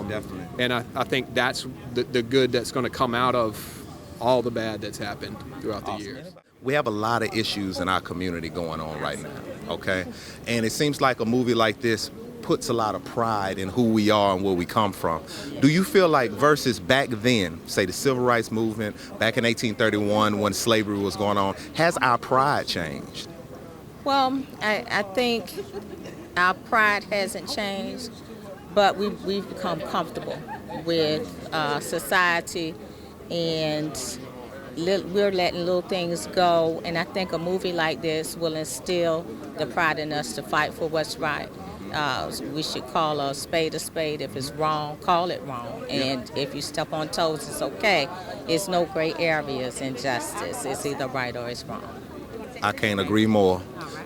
definitely. And I think that's the good that's going to come out of all the bad that's happened throughout the years. We have a lot of issues in our community going on right now, okay? And it seems like a movie like this puts a lot of pride in who we are and where we come from. Do you feel like versus back then, say the Civil Rights Movement, back in 1831 when slavery was going on, has our pride changed? Well, I think our pride hasn't changed, but we've become comfortable with society, and we're letting little things go. And I think a movie like this will instill the pride in us to fight for what's right. We should call a spade a spade. If it's wrong, call it wrong. And if you step on toes, it's okay. It's no gray areas in justice. It's either right or it's wrong. I can't agree more.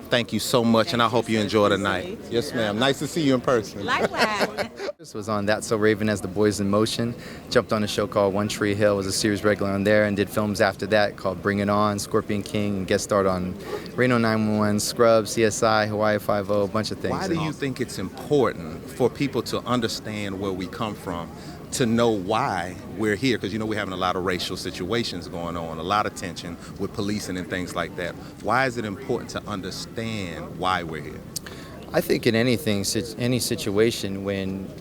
Thank you so much, and I hope you enjoy the night. Yes, ma'am. Nice to see you in person. Likewise. This was on That's So Raven as The Boys in Motion. Jumped on a show called One Tree Hill, was a series regular on there, and did films after that called Bring It On, Scorpion King, and guest starred on Reno 911, Scrubs, CSI, Hawaii Five-0, a bunch of things. Why do you think it's important for people to understand where we come from, to know why we're here? Because we're having a lot of racial situations going on, a lot of tension with policing and things like that. Why is it important to understand why we're here? I think in any situation,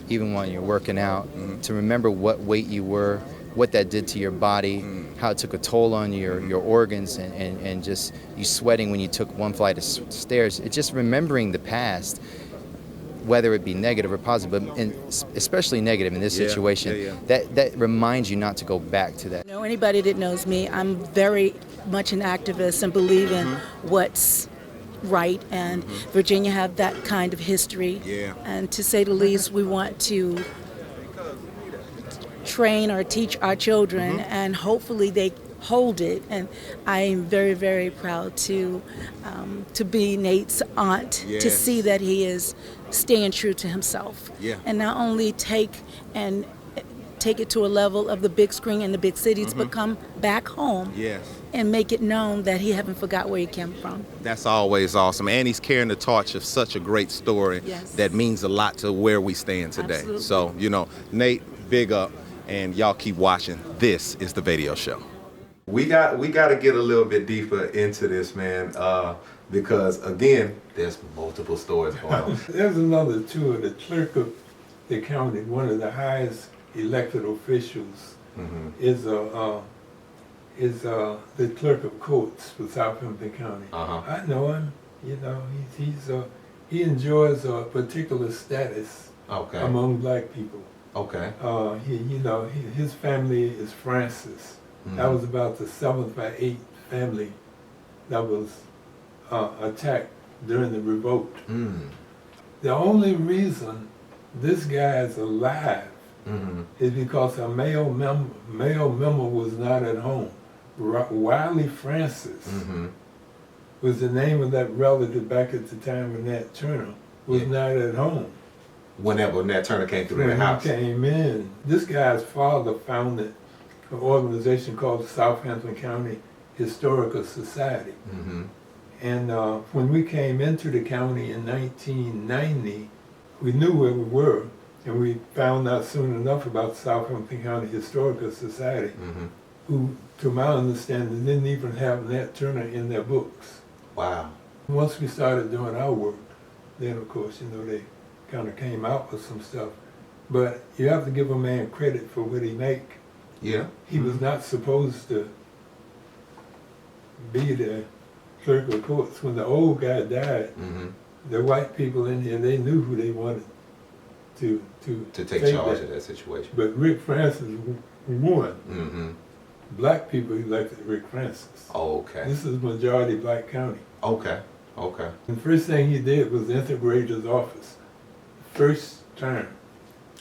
even when you're working out, to remember what weight you were, what that did to your body, how it took a toll on your organs, and just you sweating when you took one flight of stairs. It's just remembering the past, whether it be negative or positive, but especially negative in this situation, that reminds you not to go back to that. Anybody that knows me, I'm very much an activist and believe in what's right, and Virginia have that kind of history. And to say the least, we want to train or teach our children, and hopefully they hold it. And I am very, very proud to be Nate's aunt, to see that he is staying true to himself, and not only take it to a level of the big screen in the big cities, but come back home and make it known that he haven't forgot where he came from. That's always awesome. And he's carrying the torch of such a great story that means a lot to where we stand today. Absolutely. So, Nate, big up, and y'all keep watching. This is The Vadio Show. We got to get a little bit deeper into this, man, because, again, there's multiple stories going on. There's another two. The clerk of the county, one of the highest elected officials, is the clerk of courts for South Hampton County. I know him. He enjoys a particular status among black people. His family is Francis. That was about the 7th or 8th family that was attacked during the revolt. The only reason this guy is alive is because a male member was not at home. Wiley Francis was the name of that relative back at the time when Nat Turner was not at home. Whenever Nat Turner came through the house. He came in. This guy's father founded an organization called the South Hampton County Historical Society. And when we came into the county in 1990, we knew where we were, and we found out soon enough about the South Hampton County Historical Society, who, to my understanding, didn't even have Nat Turner in their books. Wow. Once we started doing our work, then of course, they kind of came out with some stuff. But you have to give a man credit for what he make. He was not supposed to be the clerk of courts. When the old guy died, the white people in here, they knew who they wanted to take charge of that situation. But Rick Francis won. black people elected Rick Francis. Oh, okay. This is majority black county. Okay. Okay. And the first thing he did was integrate his office. First term.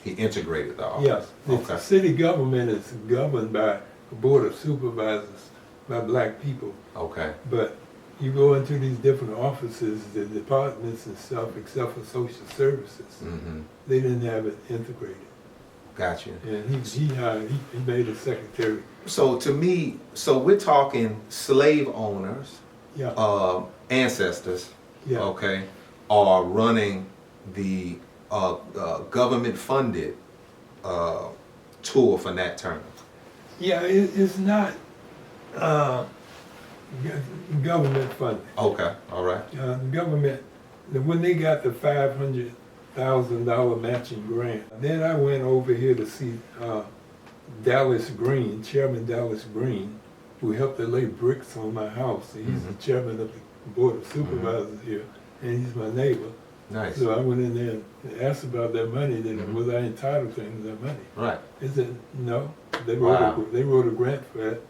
He integrated the office. Yes. The city government is governed by a board of supervisors by black people. Okay. But you go into these different offices, the departments and stuff, except for social services, they didn't have it integrated. Gotcha. And he made a secretary. So to me, so we're talking slave owners, ancestors, okay, are running the government-funded tour for Nat Turner. Yeah, it's not government funded. Okay, all right. The government, when they got the $500,000 matching grant, then I went over here to see Dallas Green, Chairman Dallas Green, who helped to lay bricks on my house. He's the chairman of the board of supervisors here, and he's my neighbor. Nice. So I went in there and asked about that money. Was I entitled to any of that money? Right. He said no. They wrote a grant for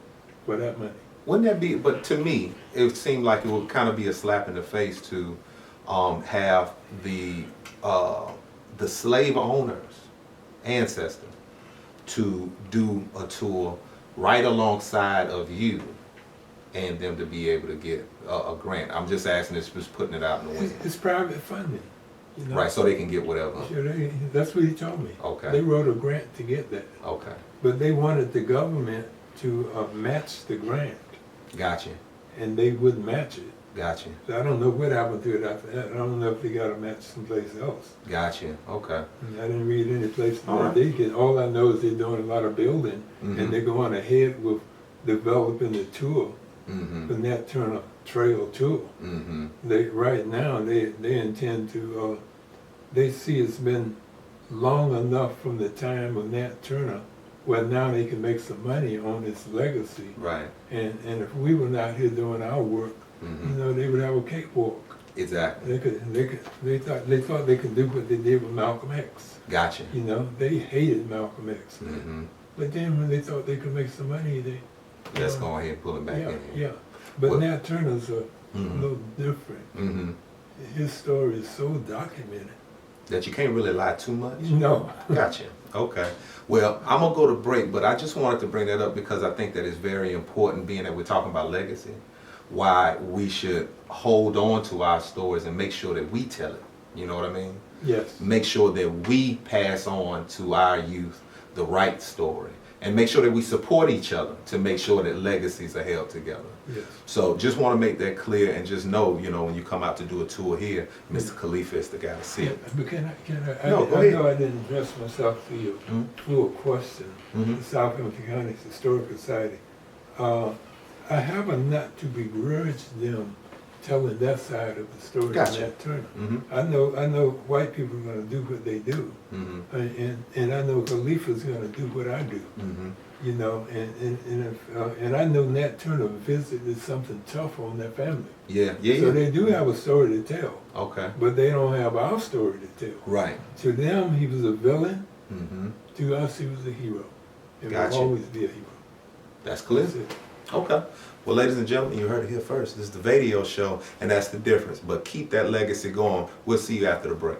that money. Wouldn't that be? But to me, it seemed like it would kind of be a slap in the face to have the slave owners' ancestor to do a tour right alongside of you, and them to be able to get a grant. I'm just asking this, just putting it out in the wind. It's private funding. You know? Right, so they can get whatever. Sure, that's what he told me. Okay. They wrote a grant to get that. Okay. But they wanted the government to match the grant. Gotcha. And they wouldn't match it. Gotcha. So I don't know what happened to it after that. I don't know if they got a match someplace else. Gotcha. Okay. I didn't read any place All where right. they get. All I know is they're doing a lot of building, and they're going ahead with developing the tour, the Nat Turner Trail Tour. They right now they intend to. They see it's been long enough from the time of Nat Turner, where now they can make some money on its legacy. Right. And if we were not here doing our work, you know, they would have a cakewalk. Exactly. They thought they could do what they did with Malcolm X. Gotcha. You know, they hated Malcolm X. But then when they thought they could make some money, let's go ahead and pull it back in here. Yeah. But Nat Turner's a little different. His story is so documented that you can't really lie too much? No. Gotcha. Okay. Well, I'm going to go to break, but I just wanted to bring that up because I think that it's very important, being that we're talking about legacy, why we should hold on to our stories and make sure that we tell it. You know what I mean? Yes. Make sure that we pass on to our youth the right story. And make sure that we support each other to make sure that legacies are held together. Yes. So just want to make that clear, and just know, you know, when you come out to do a tour here, Mr. Khalifa is the guy to see it. But can I No, go I ahead. know I didn't address myself to you through a question. The South Hampton County Historical Society. I have a not to begrudge them telling that side of the story Gotcha. of Nat Turner. I know white people are going to do what they do, and I know Khalifa's going to do what I do. You know, and I know Nat Turner visited something tough on their family. Yeah. So they do have a story to tell. Okay. But they don't have our story to tell. Right. To them, he was a villain. To us, he was a hero. And Gotcha. will always be a hero. That's clear. That's it. Okay. Well, ladies and gentlemen, you heard it here first. This is the Vadio show, and that's the difference. But keep that legacy going. We'll see you after the break.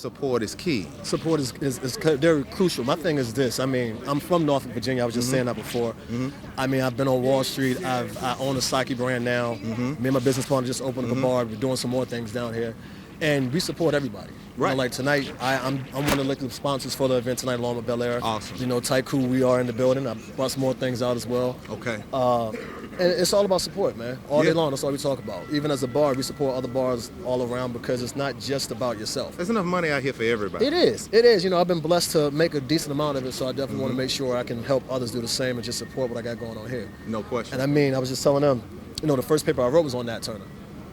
support is key. Support is very crucial. My thing is this. I mean, I'm from Norfolk, Virginia. I was just saying that before. I mean, I've been on Wall Street. I own a Psyche brand now. Me and my business partner just opened up a bar. We're doing some more things down here. And we support everybody. Right. You know, like tonight, I'm one of the liquor sponsors for the event tonight along with Bel Air. Awesome. You know, tight cool, we are in the building. I brought some more things out as well. Okay. And it's all about support, man. All day long, that's all we talk about. Even as a bar, we support other bars all around because it's not just about yourself. There's enough money out here for everybody. It is. It is. You know, I've been blessed to make a decent amount of it, so I definitely want to make sure I can help others do the same and just support what I got going on here. No question. And I mean, I was just telling them, you know, the first paper I wrote was on Nat Turner.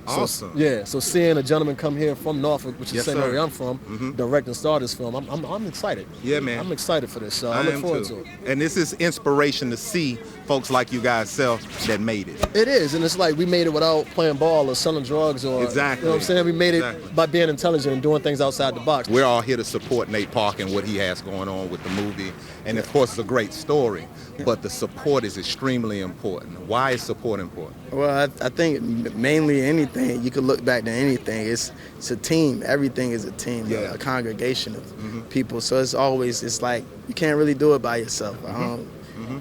Awesome. So, yeah, so seeing a gentleman come here from Norfolk, which is the same area I'm from, direct and star this film, I'm excited. Yeah, man. I'm excited for this, so I look forward to it. And this is inspiration to see folks like you guys that made it. It is, and it's like we made it without playing ball or selling drugs or, exactly. You know what I'm saying? We made it by being intelligent and doing things outside the box. We're all here to support Nate Park and what he has going on with the movie. And of course, it's a great story, but the support is extremely important. Why is support important? Well, I think mainly anything, you could look back to anything. It's a team. Everything is a team, a congregation of people. So it's like you can't really do it by yourself.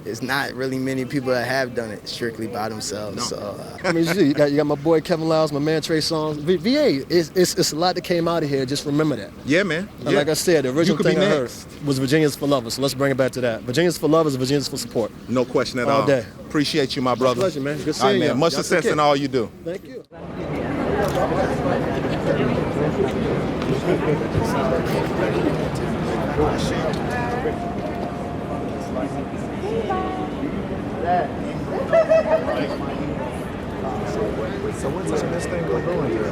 It's not really many people that have done it strictly by themselves. No. So, I mean, you got my boy Kevin Lyles, my man Trey Songz. VA, it's a lot that came out of here. Just remember that. Yeah, man. Yeah. Like I said, the original thing I heard was Virginia's for lovers. So let's bring it back to that. Virginia's for lovers, Virginia's for support. No question at all. All day. Appreciate you, my brother. My pleasure, man. Good all right, seeing you. Man. Much success in all you do. Thank you. So what's the best thing we're doing here?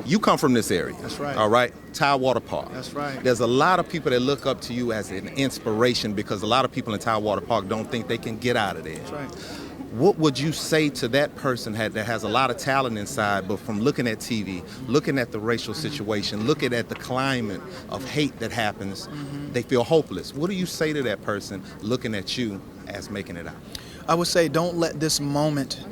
You come from this area. That's right. All right? Tidewater Park. That's right. There's a lot of people that look up to you as an inspiration because a lot of people in Tidewater Park don't think they can get out of there. That's right. What would you say to that person that has a lot of talent inside, but from looking at TV, looking at the racial situation, looking at the climate of hate that happens, they feel hopeless? What do you say to that person looking at you as making it out? I would say don't let this moment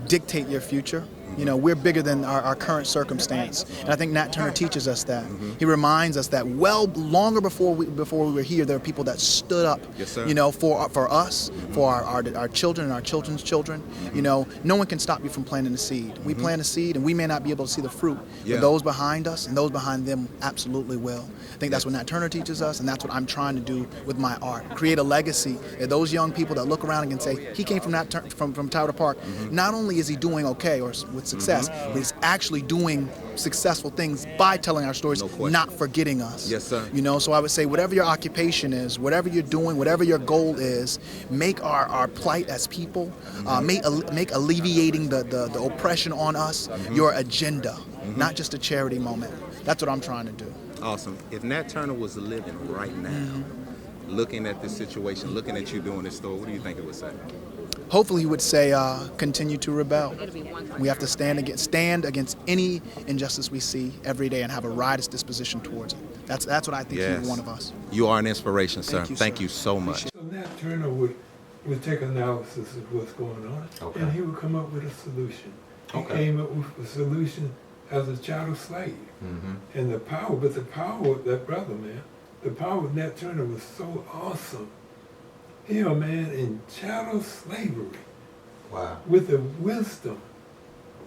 dictate your future. You know, we're bigger than our current circumstance, and I think Nat Turner teaches us that. He reminds us that longer before we were here, there are people that stood up. Yes, sir. You know, for us, for our children and our children's children. You know, no one can stop you from planting a seed. We plant a seed, and we may not be able to see the fruit, but those behind us and those behind them absolutely will. I think that's what Nat Turner teaches us, and that's what I'm trying to do with my art. Create a legacy that those young people that look around and can say, he came from from Tidewater Park. Not only is he doing okay or with success, but he's actually doing successful things by telling our stories, not forgetting us. Yes, sir. You know, so I would say whatever your occupation is, whatever you're doing, whatever your goal is, make our plight as people, make alleviating the oppression on us your agenda, not just a charity moment. That's what I'm trying to do. Awesome. If Nat Turner was living right now, looking at this situation, looking at you doing this story, what do you think it would say? Hopefully he would say, continue to rebel. We have to stand against any injustice we see every day and have a riotous disposition towards it. That's what I think he's one of us. You are an inspiration, sir. Thank you so much. So Nat Turner would take analysis of what's going on, and he would come up with a solution. He came up with a solution as a chattel slave. And the power, that brother, man, the power of Nat Turner was so awesome. Here, a man in chattel slavery, with the wisdom,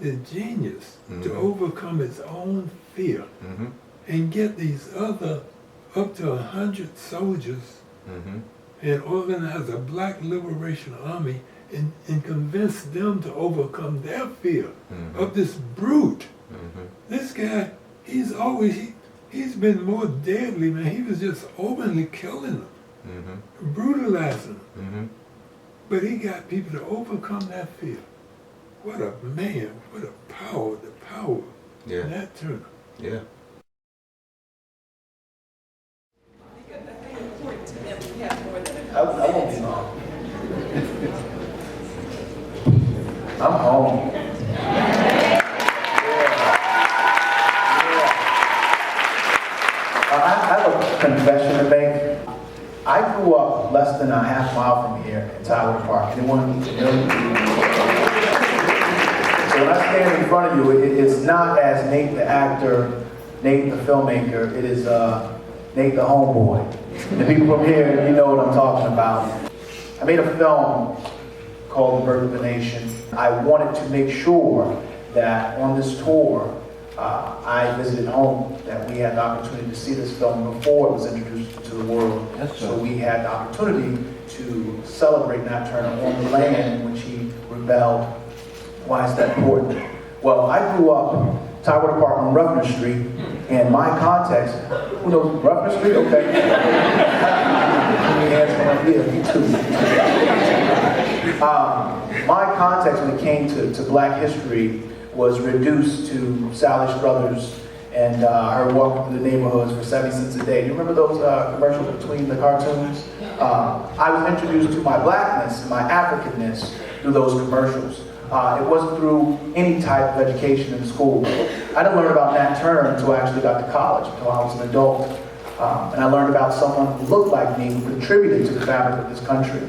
the genius to overcome his own fear and get these other up to 100 soldiers and organize a black liberation army and convince them to overcome their fear of this brute. This guy, he's been more deadly, man. He was just openly killing them. Brutalizing them. But he got people to overcome that fear. What a man, what a power, the power of Nat Turner. Yeah. I won't be long. I'm home. I have a confession to make. I grew up less than a half mile from here in Tidewater Park. Anyone to know? So when I stand in front of you, it is not as Nate the actor, Nate the filmmaker, it is Nate the homeboy. The people from here, you know what I'm talking about. I made a film called The Birth of a Nation. I wanted to make sure that on this tour, I visited home, that we had the opportunity to see this film before it was introduced to the world. So we had the opportunity to celebrate Nat Turner on the land in which he rebelled. Why is that important? Well, I grew up Tidewater Park on Ruffner Street, and my context, who knows Ruffner Street? Okay. Yeah, me too. My context when it came to black history was reduced to Sally Struthers and her walking through the neighborhoods for 70 cents a day. Do you remember those commercials between the cartoons? I was introduced to my blackness and my Africanness through those commercials. It wasn't through any type of education in school. I didn't learn about Nat Turner until I actually got to college, until I was an adult. And I learned about someone who looked like me, who contributed to the fabric of this country.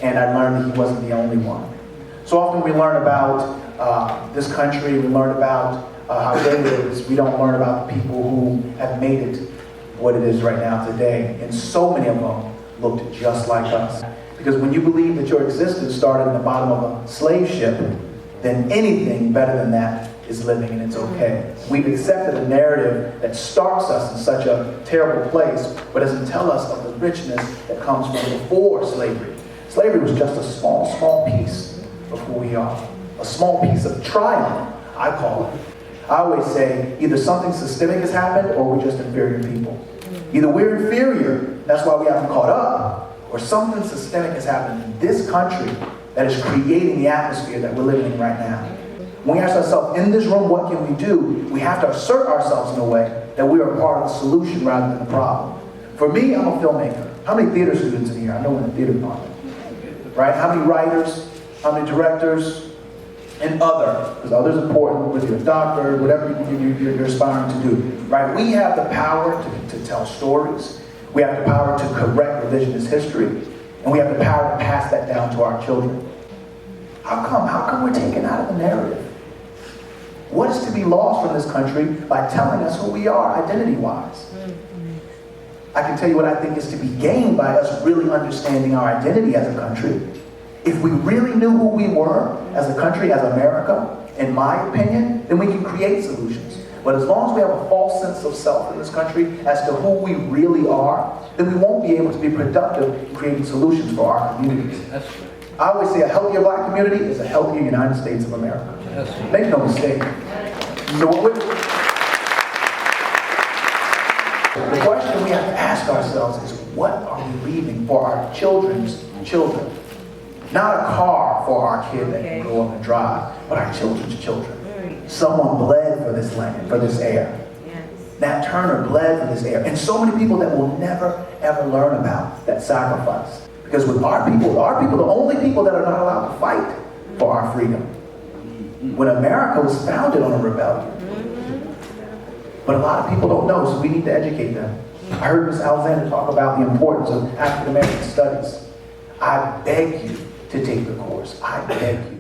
And I learned that he wasn't the only one. So often we learn about this country, we learn about how great it is. We don't learn about the people who have made it what it is right now today. And so many of them looked just like us. Because when you believe that your existence started in the bottom of a slave ship, then anything better than that is living, and it's okay. We've accepted a narrative that starts us in such a terrible place, but doesn't tell us of the richness that comes from before slavery. Slavery was just a small, small piece of who we are. A small piece of triumph, I call it. I always say, either something systemic has happened, or we're just inferior people. Either we're inferior, that's why we haven't caught up, or something systemic has happened in this country that is creating the atmosphere that we're living in right now. When we ask ourselves, in this room, what can we do? We have to assert ourselves in a way that we are part of the solution rather than the problem. For me, I'm a filmmaker. How many theater students in here? I know in the theater department. Right? How many writers? How many directors? And other, because other is important, whether you're a doctor, whatever you're aspiring to do. Right? We have the power to tell stories. We have the power to correct revisionist history. And we have the power to pass that down to our children. How come we're taken out of the narrative? What is to be lost from this country by telling us who we are identity-wise? I can tell you what I think is to be gained by us really understanding our identity as a country. If we really knew who we were as a country, as America, in my opinion, then we can create solutions. But as long as we have a false sense of self in this country as to who we really are, then we won't be able to be productive in creating solutions for our communities. I always say a healthier black community is a healthier United States of America. Make no mistake. So the question we have to ask ourselves is, what are we leaving for our children's children? Not a car for our kid that can go up and drive, but our children's children. Someone bled for this land, for this air. Nat Turner bled for this air. And so many people that we'll never, ever learn about that sacrifice. Because with our people, the only people that are not allowed to fight for our freedom. When America was founded on a rebellion. But a lot of people don't know, so we need to educate them. I heard Ms. Alexander talk about the importance of African American studies. I beg you to take the course. I beg you.